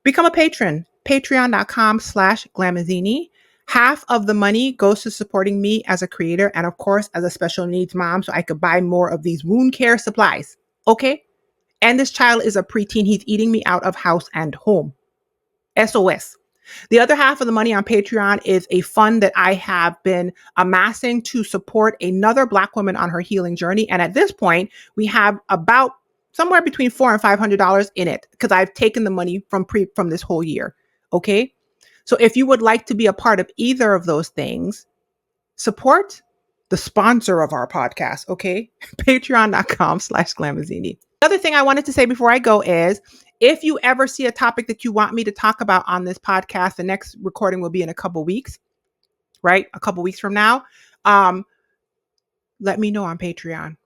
become a patron. Patreon.com/Glamazini. Half of the money goes to supporting me as a creator and, of course, as a special needs mom, so I could buy more of these wound care supplies. Okay? And this child is a preteen. He's eating me out of house and home. SOS. The other half of the money on Patreon is a fund that I have been amassing to support another Black woman on her healing journey. And at this point, we have about somewhere between $400 and $500 in it because I've taken the money from this whole year. Okay. So if you would like to be a part of either of those things, support the sponsor of our podcast. Okay. Patreon.com/Glamazini. Another thing I wanted to say before I go is, if you ever see a topic that you want me to talk about on this podcast, the next recording will be in a couple weeks, right? A couple weeks from now. Let me know on Patreon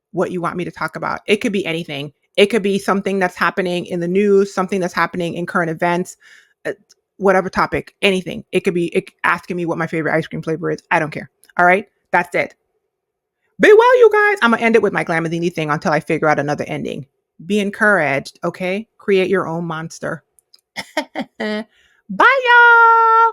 what you want me to talk about. It could be anything. It could be something that's happening in the news, something that's happening in current events, whatever topic, anything. It could be asking me what my favorite ice cream flavor is. I don't care. All right. That's it. Be well, you guys. I'm going to end it with my Glamazini thing until I figure out another ending. Be encouraged, okay? Create your own monster. Bye, y'all.